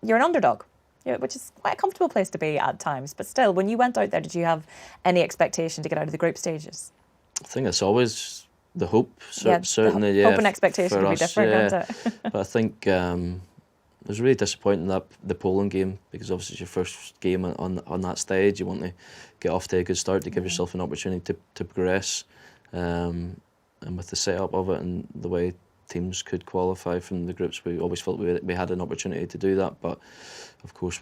you're an underdog, which is quite a comfortable place to be at times. But still, when you went out there, did you have any expectation to get out of the group stages? I think it's always the hope, certainly. Hope and expectation will be different, can't it? But I think it was really disappointing that the Poland game, because obviously it's your first game on that stage. You want to get off to a good start to give yourself an opportunity to progress. And with the setup of it and the way teams could qualify from the groups, we always felt we had an opportunity to do that. But of course,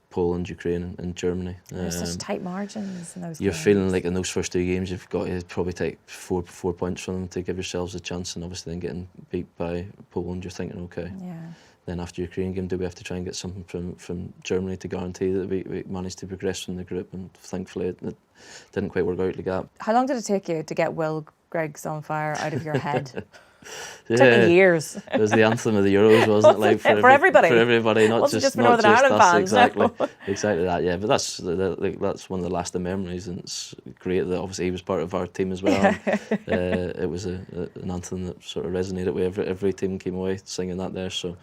Poland, Ukraine, and Germany. There's such tight margins in those You're games. feeling like in those first 2 games you've got to probably take four points from them to give yourselves a chance, and obviously then getting beat by Poland, you're thinking, okay. Yeah. Then after Ukraine game, do we have to try and get something from Germany to guarantee that we managed to progress from the group? And thankfully it didn't quite work out like that. How long did it take you to get Will Griggs on fire out of your head? Yeah, It took me years. It was the anthem of the Euros, wasn't it? Like For everybody. For everybody, not Wasn't just for not Northern Ireland us. fans, Exactly, no. exactly that. Yeah, but that's one of the lasting memories, and it's great that obviously he was part of our team as well. It was an anthem that sort of resonated with every team came away singing that there. So.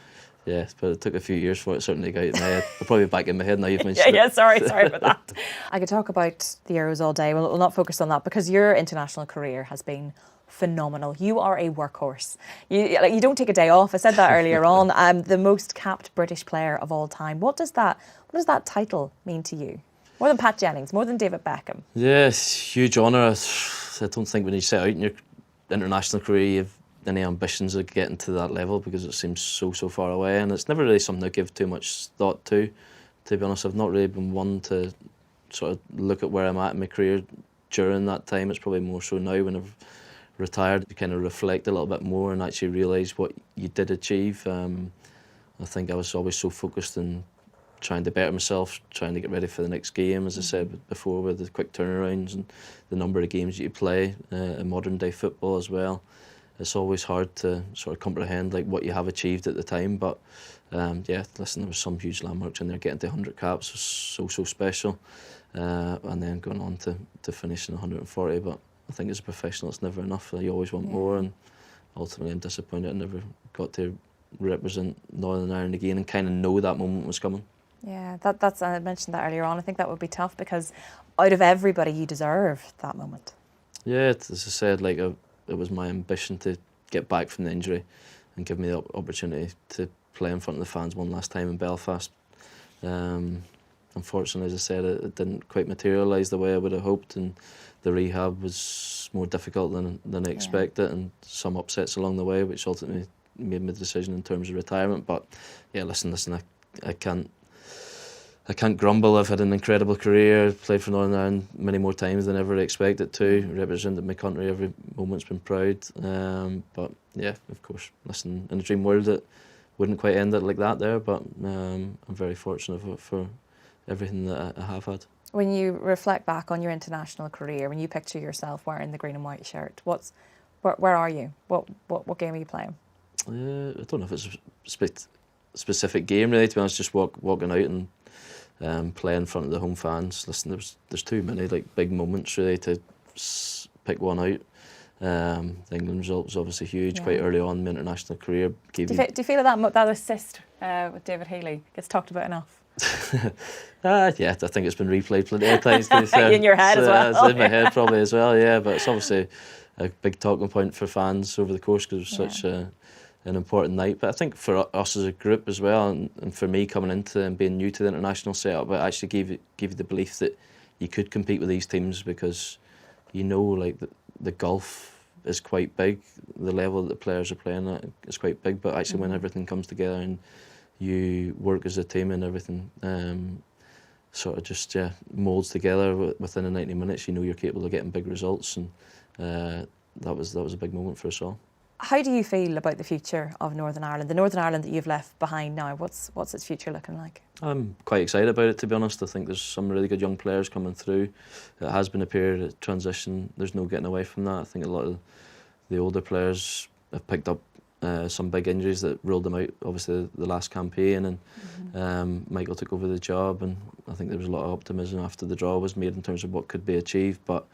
Yeah, but it took a few years for it certainly to get out of my head. I'll probably be back in my head now you've mentioned Yeah, it. sorry about that. I could talk about the Euros all day. We'll not focus on that because your international career has been phenomenal. You are a workhorse. You don't take a day off. I said that earlier on. The most capped British player of all time. What does that title mean to you? More than Pat Jennings, more than David Beckham. Yeah, it's a huge honour. I don't think when you set out in your international career you've any ambitions of getting to that level because it seems so far away, and it's never really something I give too much thought to be honest. I've not really been one to sort of look at where I'm at in my career during that time. It's probably more so now when I've retired, you kind of reflect a little bit more and actually realise what you did achieve. I think I was always so focused on trying to better myself, trying to get ready for the next game, as I said before, with the quick turnarounds and the number of games that you play in modern day football as well. It's always hard to sort of comprehend like what you have achieved at the time, but yeah, listen, there was some huge landmarks in there. Getting to 100 caps was so special, and then going on to finishing 140. But I think as a professional, it's never enough. You always want more, and ultimately, I'm disappointed I never got to represent Northern Ireland again and kind of know that moment was coming. Yeah, that's I mentioned that earlier on. I think that would be tough because out of everybody, you deserve that moment. Yeah, as I said, like it was my ambition to get back from the injury and give me the opportunity to play in front of the fans one last time in Belfast. Unfortunately, as I said, it didn't quite materialise the way I would have hoped, and the rehab was more difficult than I expected, and some upsets along the way, which ultimately made my decision in terms of retirement. But yeah, listen, I can't grumble. I've had an incredible career, played for Northern Ireland many more times than ever expected to, represented my country, every moment's been proud. But yeah, of course, listen, in a dream world it wouldn't quite end it like that there, but I'm very fortunate for everything that I have had. When you reflect back on your international career, when you picture yourself wearing the green and white shirt, where are you? What game are you playing? I don't know if it's a specific game really, to be honest, just walking out and play in front of the home fans. Listen, there's too many like big moments really to pick one out. The England result was obviously huge quite early on in my international career. Do you feel that assist with David Healy gets talked about enough? Yeah, I think it's been replayed plenty of times. In your head as well. It's in my head probably as well, yeah. But it's obviously a big talking point for fans over the course because it was such an important night. But I think for us as a group as well, and for me coming into and being new to the international setup, it actually gave you the belief that you could compete with these teams because you know like the gulf is quite big, the level that the players are playing at is quite big, but actually when everything comes together and you work as a team and everything sort of just moulds together within the 90 minutes, you know you're capable of getting big results, and that was a big moment for us all. How do you feel about the future of Northern Ireland, the Northern Ireland that you've left behind now? What's its future looking like? I'm quite excited about it, to be honest. I think there's some really good young players coming through. It has been a period of transition. There's no getting away from that. I think a lot of the older players have picked up some big injuries that ruled them out, obviously, the last campaign. And Michael took over the job, and I think there was a lot of optimism after the draw was made in terms of what could be achieved. But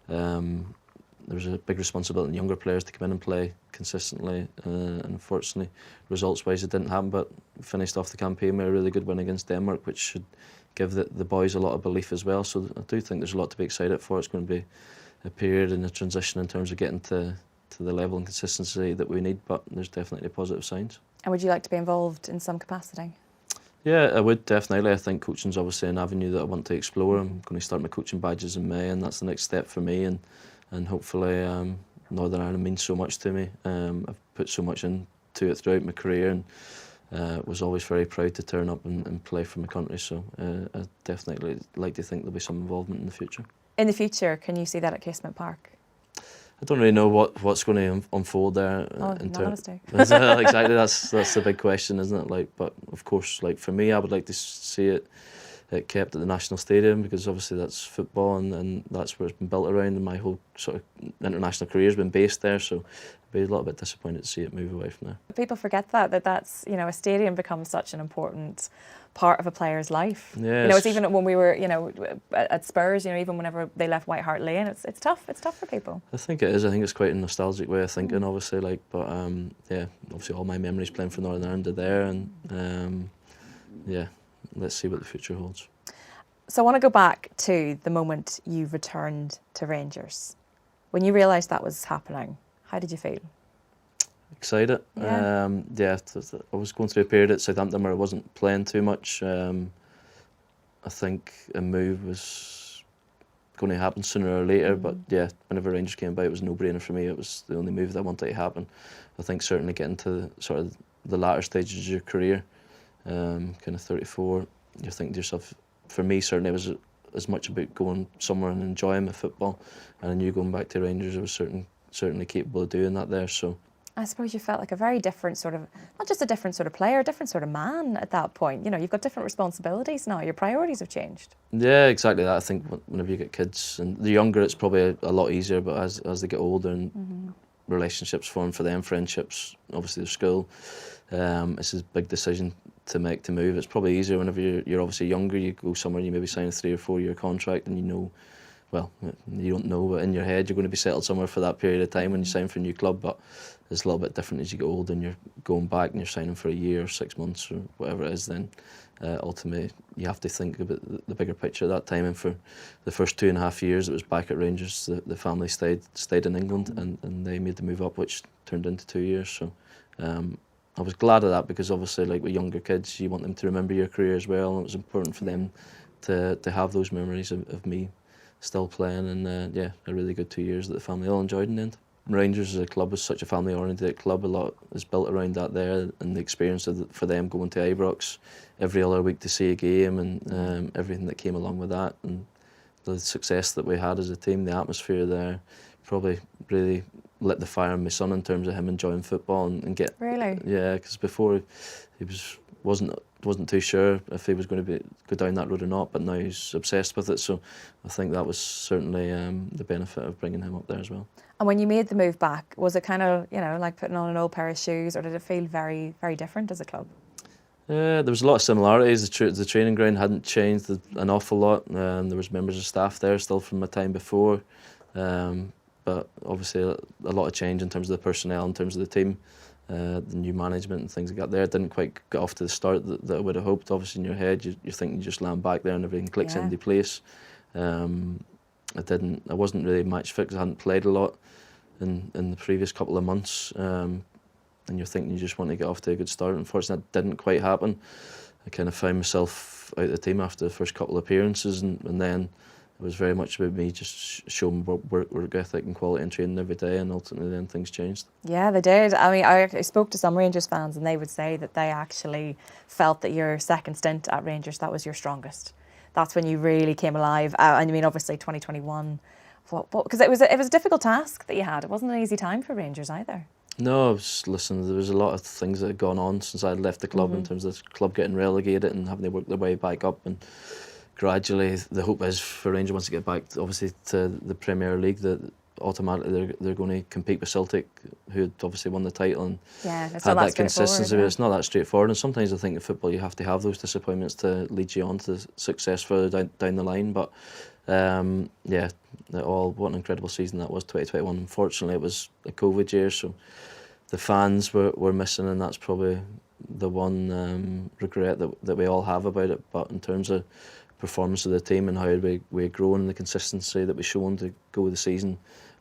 there was a big responsibility on younger players to come in and play consistently, and unfortunately, results-wise, it didn't happen. But finished off the campaign with a really good win against Denmark, which should give the boys a lot of belief as well. So I do think there's a lot to be excited for. It's going to be a period and a transition in terms of getting to the level and consistency that we need, but there's definitely positive signs. And would you like to be involved in some capacity? Yeah, I would, definitely. I think coaching's obviously an avenue that I want to explore. I'm going to start my coaching badges in May, and that's the next step for me. And hopefully Northern Ireland means so much to me. I've put so much into it throughout my career, and was always very proud to turn up and play for my country. So I definitely like to think there'll be some involvement in the future. In the future, can you see that at Casement Park? I don't really know what's going to unfold there. In terms exactly, that's the big question, isn't it? Like, but of course, like for me, I would like to see it kept at the National Stadium, because obviously that's football and that's where it's been built around, and my whole sort of international career has been based there. So I'd be a little bit disappointed to see it move away from there. People forget that's a stadium becomes such an important part of a player's life. Yeah, it's even when we were at Spurs, even whenever they left White Hart Lane, it's tough for people. I think it is. I think it's quite a nostalgic way of thinking, obviously. But yeah, obviously all my memories playing for Northern Ireland are there, and yeah, let's see what the future holds. So I want to go back to the moment you returned to Rangers. When you realised that was happening, how did you feel? Excited. Yeah. I was going through a period at Southampton where I wasn't playing too much. I think a move was going to happen sooner or later, but yeah, whenever Rangers came about, it was a no-brainer for me. It was the only move that I wanted to happen. I think certainly getting to sort of the latter stages of your career, kind of 34, you think to yourself, for me certainly it was as much about going somewhere and enjoying my football, and I knew going back to Rangers I was certainly capable of doing that there. So I suppose you felt like a very different sort of, not just a different sort of player, a different sort of man at that point. You've got different responsibilities now. Your priorities have changed. Yeah, exactly that. I think whenever you get kids, and the younger it's probably a lot easier, but as they get older and relationships form for them, friendships, obviously their school, it's a big decision to make, to move. It's probably easier whenever you're obviously younger. You go somewhere, you maybe sign a 3 or 4 year contract, and well, you don't know, but in your head you're going to be settled somewhere for that period of time when you sign for a new club. But it's a little bit different as you get older and you're going back and you're signing for a year or 6 months or whatever it is. Then ultimately you have to think about the bigger picture at that time. And for the first 2.5 years it was back at Rangers, the family stayed in England, and they made the move up, which turned into 2 years. So I was glad of that, because obviously, like with younger kids, you want them to remember your career as well, and it was important for them to have those memories of me still playing. And yeah, a really good 2 years that the family all enjoyed in the end. Rangers as a club is such a family-oriented club. A lot is built around that there, and the experience for them going to Ibrox every other week to see a game, and everything that came along with that, and the success that we had as a team, the atmosphere there, probably really lit the fire in my son in terms of him enjoying football and get. Really? Yeah, because before he wasn't too sure if he was going to go down that road or not, but now he's obsessed with it. So I think that was certainly the benefit of bringing him up there as well. And when you made the move back, was it kind of like putting on an old pair of shoes, or did it feel very, very different as a club? There was a lot of similarities. The training ground hadn't changed an awful lot. There was members of staff there still from my time before, but obviously a lot of change in terms of the personnel, in terms of the team, the new management and things like that. There, it didn't quite get off to the start that I would have hoped. Obviously, in your head, you're thinking you just land back there and everything clicks into place. I wasn't really match fit because I hadn't played a lot in the previous couple of months. And you're thinking you just want to get off to a good start. Unfortunately, that didn't quite happen. I kind of found myself out of the team after the first couple of appearances, and then it was very much about me just showing work ethic and quality and training every day, and ultimately then things changed. Yeah, they did. I mean, I spoke to some Rangers fans, and they would say that they actually felt that your second stint at Rangers, that was your strongest. That's when you really came alive. And I mean, obviously 2021, because it was a difficult task that you had. It wasn't an easy time for Rangers either. No, listen, there was a lot of things that had gone on since I left the club in terms of the club getting relegated and having to work their way back up, and gradually the hope is for Rangers once to get back obviously to the Premier League that automatically they're going to compete with Celtic, who had obviously won the title and had that consistency. It's not that straightforward, and sometimes I think in football you have to have those disappointments to lead you on to success further down the line. But yeah, what an incredible season that was, 2021. Unfortunately, it was a COVID year, so the fans were missing, and that's probably the one regret that we all have about it. But in terms of performance of the team and how we had grown and the consistency that we shown to go the season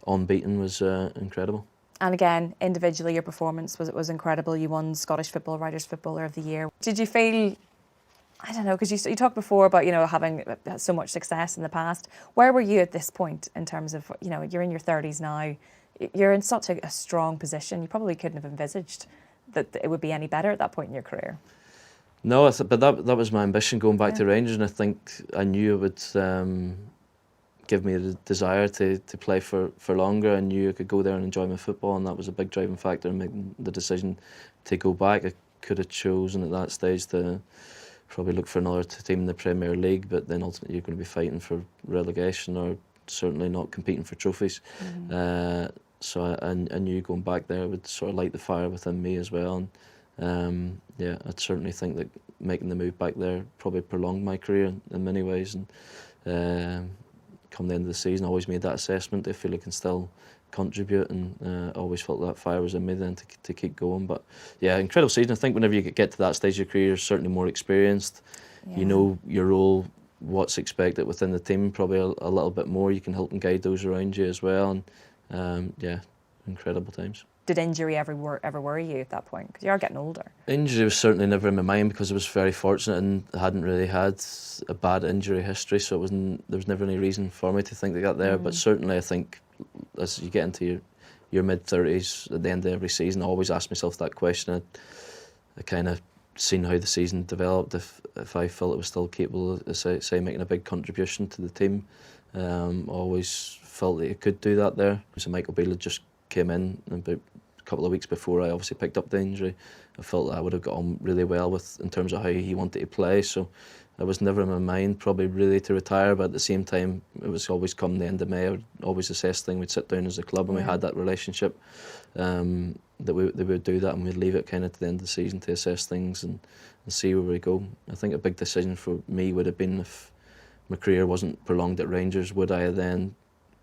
unbeaten was incredible. And again, individually, your performance was incredible. You won Scottish Football Writers' Footballer of the Year. Did you feel, I don't know, because you talked before about having so much success in the past. Where were you at this point in terms of you're in your 30s now, you're in such a strong position. You probably couldn't have envisaged that it would be any better at that point in your career? No, but that was my ambition going back to Rangers, and I think I knew it would give me the desire to play for longer. I knew I could go there and enjoy my football, and that was a big driving factor in making the decision to go back. I could have chosen at that stage to probably look for another team in the Premier League, but then ultimately you're going to be fighting for relegation or certainly not competing for trophies. So I knew going back there would sort of light the fire within me as well. And yeah, I'd certainly think that making the move back there probably prolonged my career in many ways. And come the end of the season, I always made that assessment. I feel I can still contribute, and always felt that fire was in me then to keep going. But yeah, incredible season. I think whenever you get to that stage of your career, you're certainly more experienced. You know your role, what's expected within the team, probably a little bit more. You can help and guide those around you as well. And yeah, incredible times. Did injury ever worry you at that point? Because you are getting older. Injury was certainly never in my mind because I was very fortunate and hadn't really had a bad injury history, so there was never any reason for me to think I got there. But certainly I think as you get into your mid-30s, at the end of every season, I always ask myself that question. I kind of seen how the season developed, if I felt it was still capable of, say making a big contribution to the team. I always felt that I could do that there. So Michael Beale had just came in about a couple of weeks before I obviously picked up the injury. I felt that I would have got on really well with in terms of how he wanted to play, so it was never in my mind probably really to retire, but at the same time it was always come the end of May. I would always assess things. We'd sit down as a club and we had that relationship that we would do that, and we'd leave it kind of to the end of the season to assess things and see where we go. I think a big decision for me would have been if my career wasn't prolonged at Rangers, would I then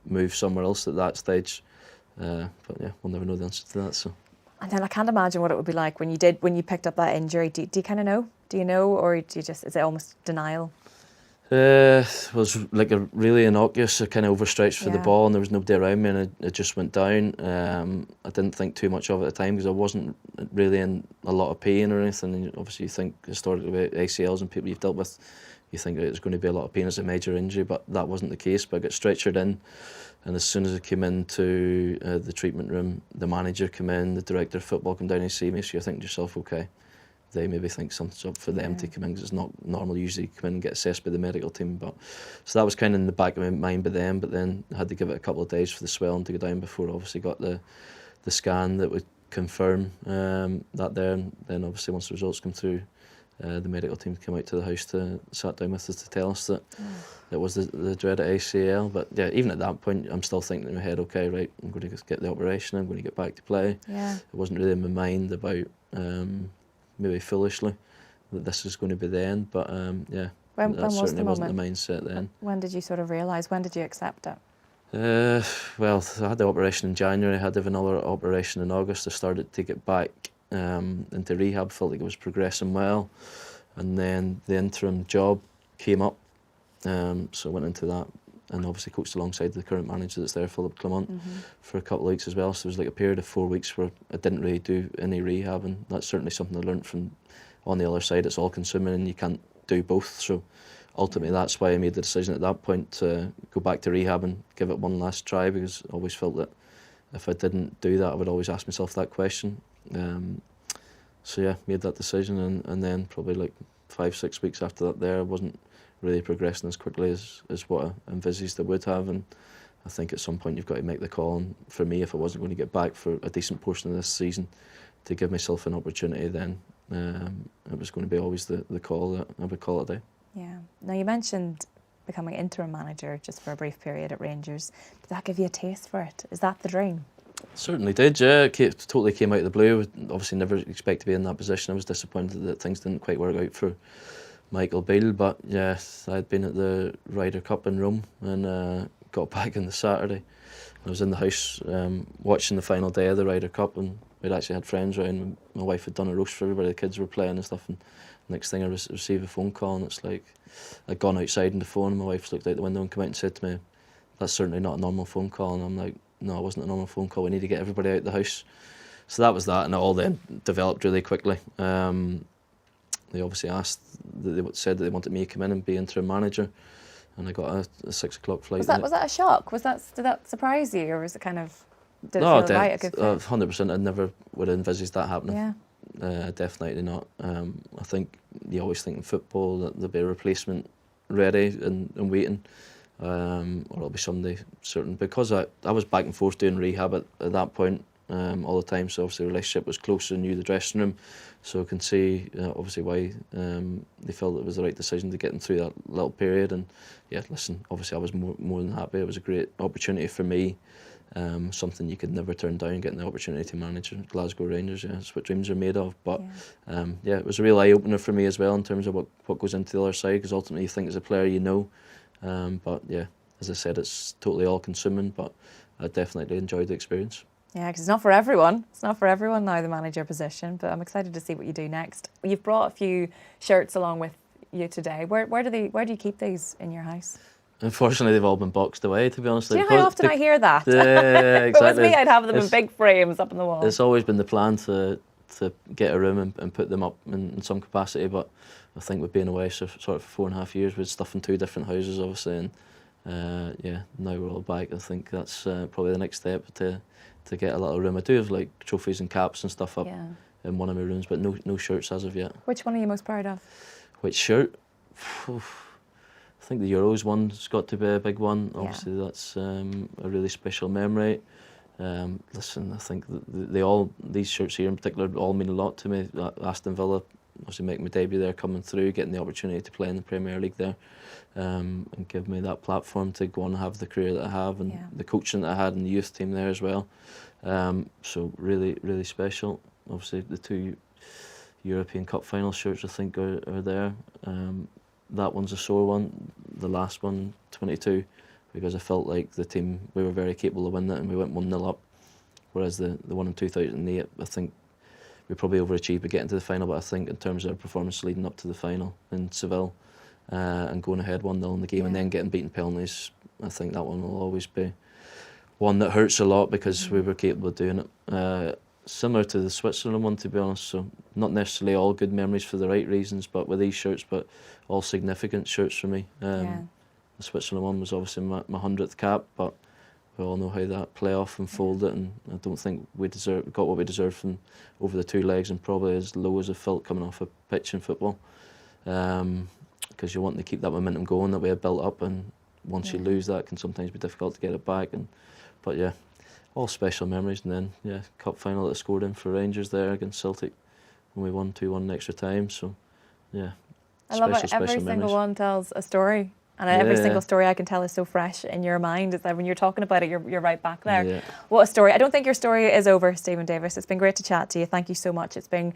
move somewhere else at that stage? But yeah, we'll never know the answer to that. So. And then I can't imagine what it would be like when you picked up that injury. Do you kind of know? Do you know, or do you is it almost denial? It was like a really innocuous. I kind of overstretched for the ball, and there was nobody around me, and it just went down. I didn't think too much of it at the time because I wasn't really in a lot of pain or anything. And obviously, you think historically about ACLs and people you've dealt with, you think it was going to be a lot of pain as a major injury, but that wasn't the case. But I got stretchered in. And as soon as I came into the treatment room, the manager came in, the director of football came down and see me. So you're thinking to yourself, okay, they maybe think something's up for them to come in because it's not normal usually come in and get assessed by the medical team. But so that was kind of in the back of my mind by then. But then I had to give it a couple of days for the swelling to go down before I obviously got the scan that would confirm that there. And then obviously once the results come through, the medical team came out to the house sat down with us to tell us that it was the dreaded ACL. But yeah, even at that point, I'm still thinking in my head, okay, right, I'm going to get the operation, I'm going to get back to play. Yeah. It wasn't really in my mind about, maybe foolishly, that this was going to be the end. But yeah, when that certainly was wasn't the mindset then. When did you sort of realise? When did you accept it? Well, I had the operation in January, I had to have another operation in August. I started to get back into rehab, felt like it was progressing well, and then the interim job came up, so I went into that and obviously coached alongside the current manager that's there, Philip Clement, for a couple of weeks as well. So there was like a period of 4 weeks where I didn't really do any rehab, and that's certainly something I learned from on the other side. It's all consuming and you can't do both, so ultimately that's why I made the decision at that point to go back to rehab and give it one last try, because I always felt that if I didn't do that I would always ask myself that question. So yeah, made that decision, and then probably like 5-6 weeks after that there, I wasn't really progressing as quickly as what I envisaged I would have, and I think at some point you've got to make the call, and for me, if I wasn't going to get back for a decent portion of this season, to give myself an opportunity, then it was going to be always the call that I would call it a day. Yeah. Now you mentioned becoming interim manager just for a brief period at Rangers. Did that give you a taste for it? Is that the dream? Certainly did, yeah. It totally came out of the blue. Obviously never expected to be in that position. I was disappointed that things didn't quite work out for Michael Beale, but yeah, I'd been at the Ryder Cup in Rome and got back on the Saturday. I was in the house watching the final day of the Ryder Cup, and we'd actually had friends around. My wife had done a roast for everybody, the kids were playing and stuff, and next thing I received a phone call, and it's like I'd gone outside on the phone, and my wife looked out the window and came out and said to me, "That's certainly not a normal phone call," and I'm like, "No, it wasn't a normal phone call. We need to get everybody out of the house." So that was that, and it all then developed really quickly. They obviously said that they wanted me to come in and be interim manager, and I got a 6 o'clock flight. Was that a shock? Did that surprise you, or was it kind of? Did it No, feel right? A good fit? 100%. I never would have envisaged that happening. definitely not. I think you always think in football that there'll be a replacement ready and waiting, or it'll be somebody certain. Because I was back and forth doing rehab at that point all the time, so obviously the relationship was close and knew the dressing room, so I can see obviously why they felt it was the right decision to get them through that little period. And yeah, listen, obviously I was more than happy. It was a great opportunity for me. Something you could never turn down, getting the opportunity to manage Glasgow Rangers. Yeah, that's what dreams are made of. But yeah, it was a real eye opener for me as well in terms of what goes into the other side. Because ultimately, you think as a player, you know. But yeah, as I said, it's totally all consuming. But I definitely enjoyed the experience. Yeah, because it's not for everyone. It's not for everyone now, the manager position. But I'm excited to see what you do next. You've brought a few shirts along with you today. Where do you keep these in your house? Unfortunately, they've all been boxed away, to be honest. Do you know how often I hear that? Yeah, exactly. If it was me, I'd have them in big frames up on the wall. It's always been the plan to get a room and put them up in some capacity, but I think with being away sort of for 4.5 years with stuff in 2 different houses, obviously, and yeah, now we're all back. I think that's probably the next step to get a little room. I do have like trophies and caps and stuff up in one of my rooms, but no shirts as of yet. Which one are you most proud of? Which shirt? I think the Euros one's got to be a big one. Obviously, that's a really special memory. Listen, I think these shirts here in particular all mean a lot to me. Aston Villa, obviously making my debut there, coming through, getting the opportunity to play in the Premier League there, and give me that platform to go on and have the career that I have, and the coaching that I had in the youth team there as well. So really, really special. Obviously, the 2 European Cup final shirts I think are there. That one's a sore one, the last one, 22, because I felt like the team, we were very capable of winning it and we went 1-0 up. Whereas the one in 2008, I think we probably overachieved by getting to the final, but I think in terms of our performance leading up to the final in Seville and going ahead 1-0 in the game and then getting beaten penalties, I think that one will always be one that hurts a lot because we were capable of doing it. Similar to the Switzerland one, to be honest, so not necessarily all good memories for the right reasons, but with these shirts, but all significant shirts for me. The Switzerland one was obviously my 100th cap, but we all know how that playoff unfolded, and I don't think we got what we deserved from over the 2 legs, and probably as low as I felt coming off a pitch in football, because you want to keep that momentum going that we had built up, and once you lose that, it can sometimes be difficult to get it back. But yeah, all special memories. And then cup final that I scored in for Rangers there against Celtic when we won 2-1 in extra time. So yeah, I love it. Every single one tells a story, and every single story I can tell is so fresh in your mind. It's that when you're talking about it, you're right back there. Yeah. What a story! I don't think your story is over, Stephen Davis. It's been great to chat to you. Thank you so much. It's been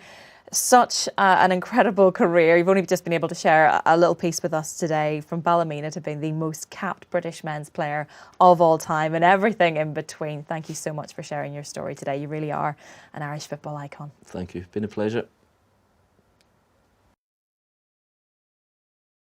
such an incredible career. You've only just been able to share a little piece with us today, from Ballymena to being the most capped British men's player of all time and everything in between. Thank you so much for sharing your story today. You really are an Irish football icon. Thank you. Been a pleasure.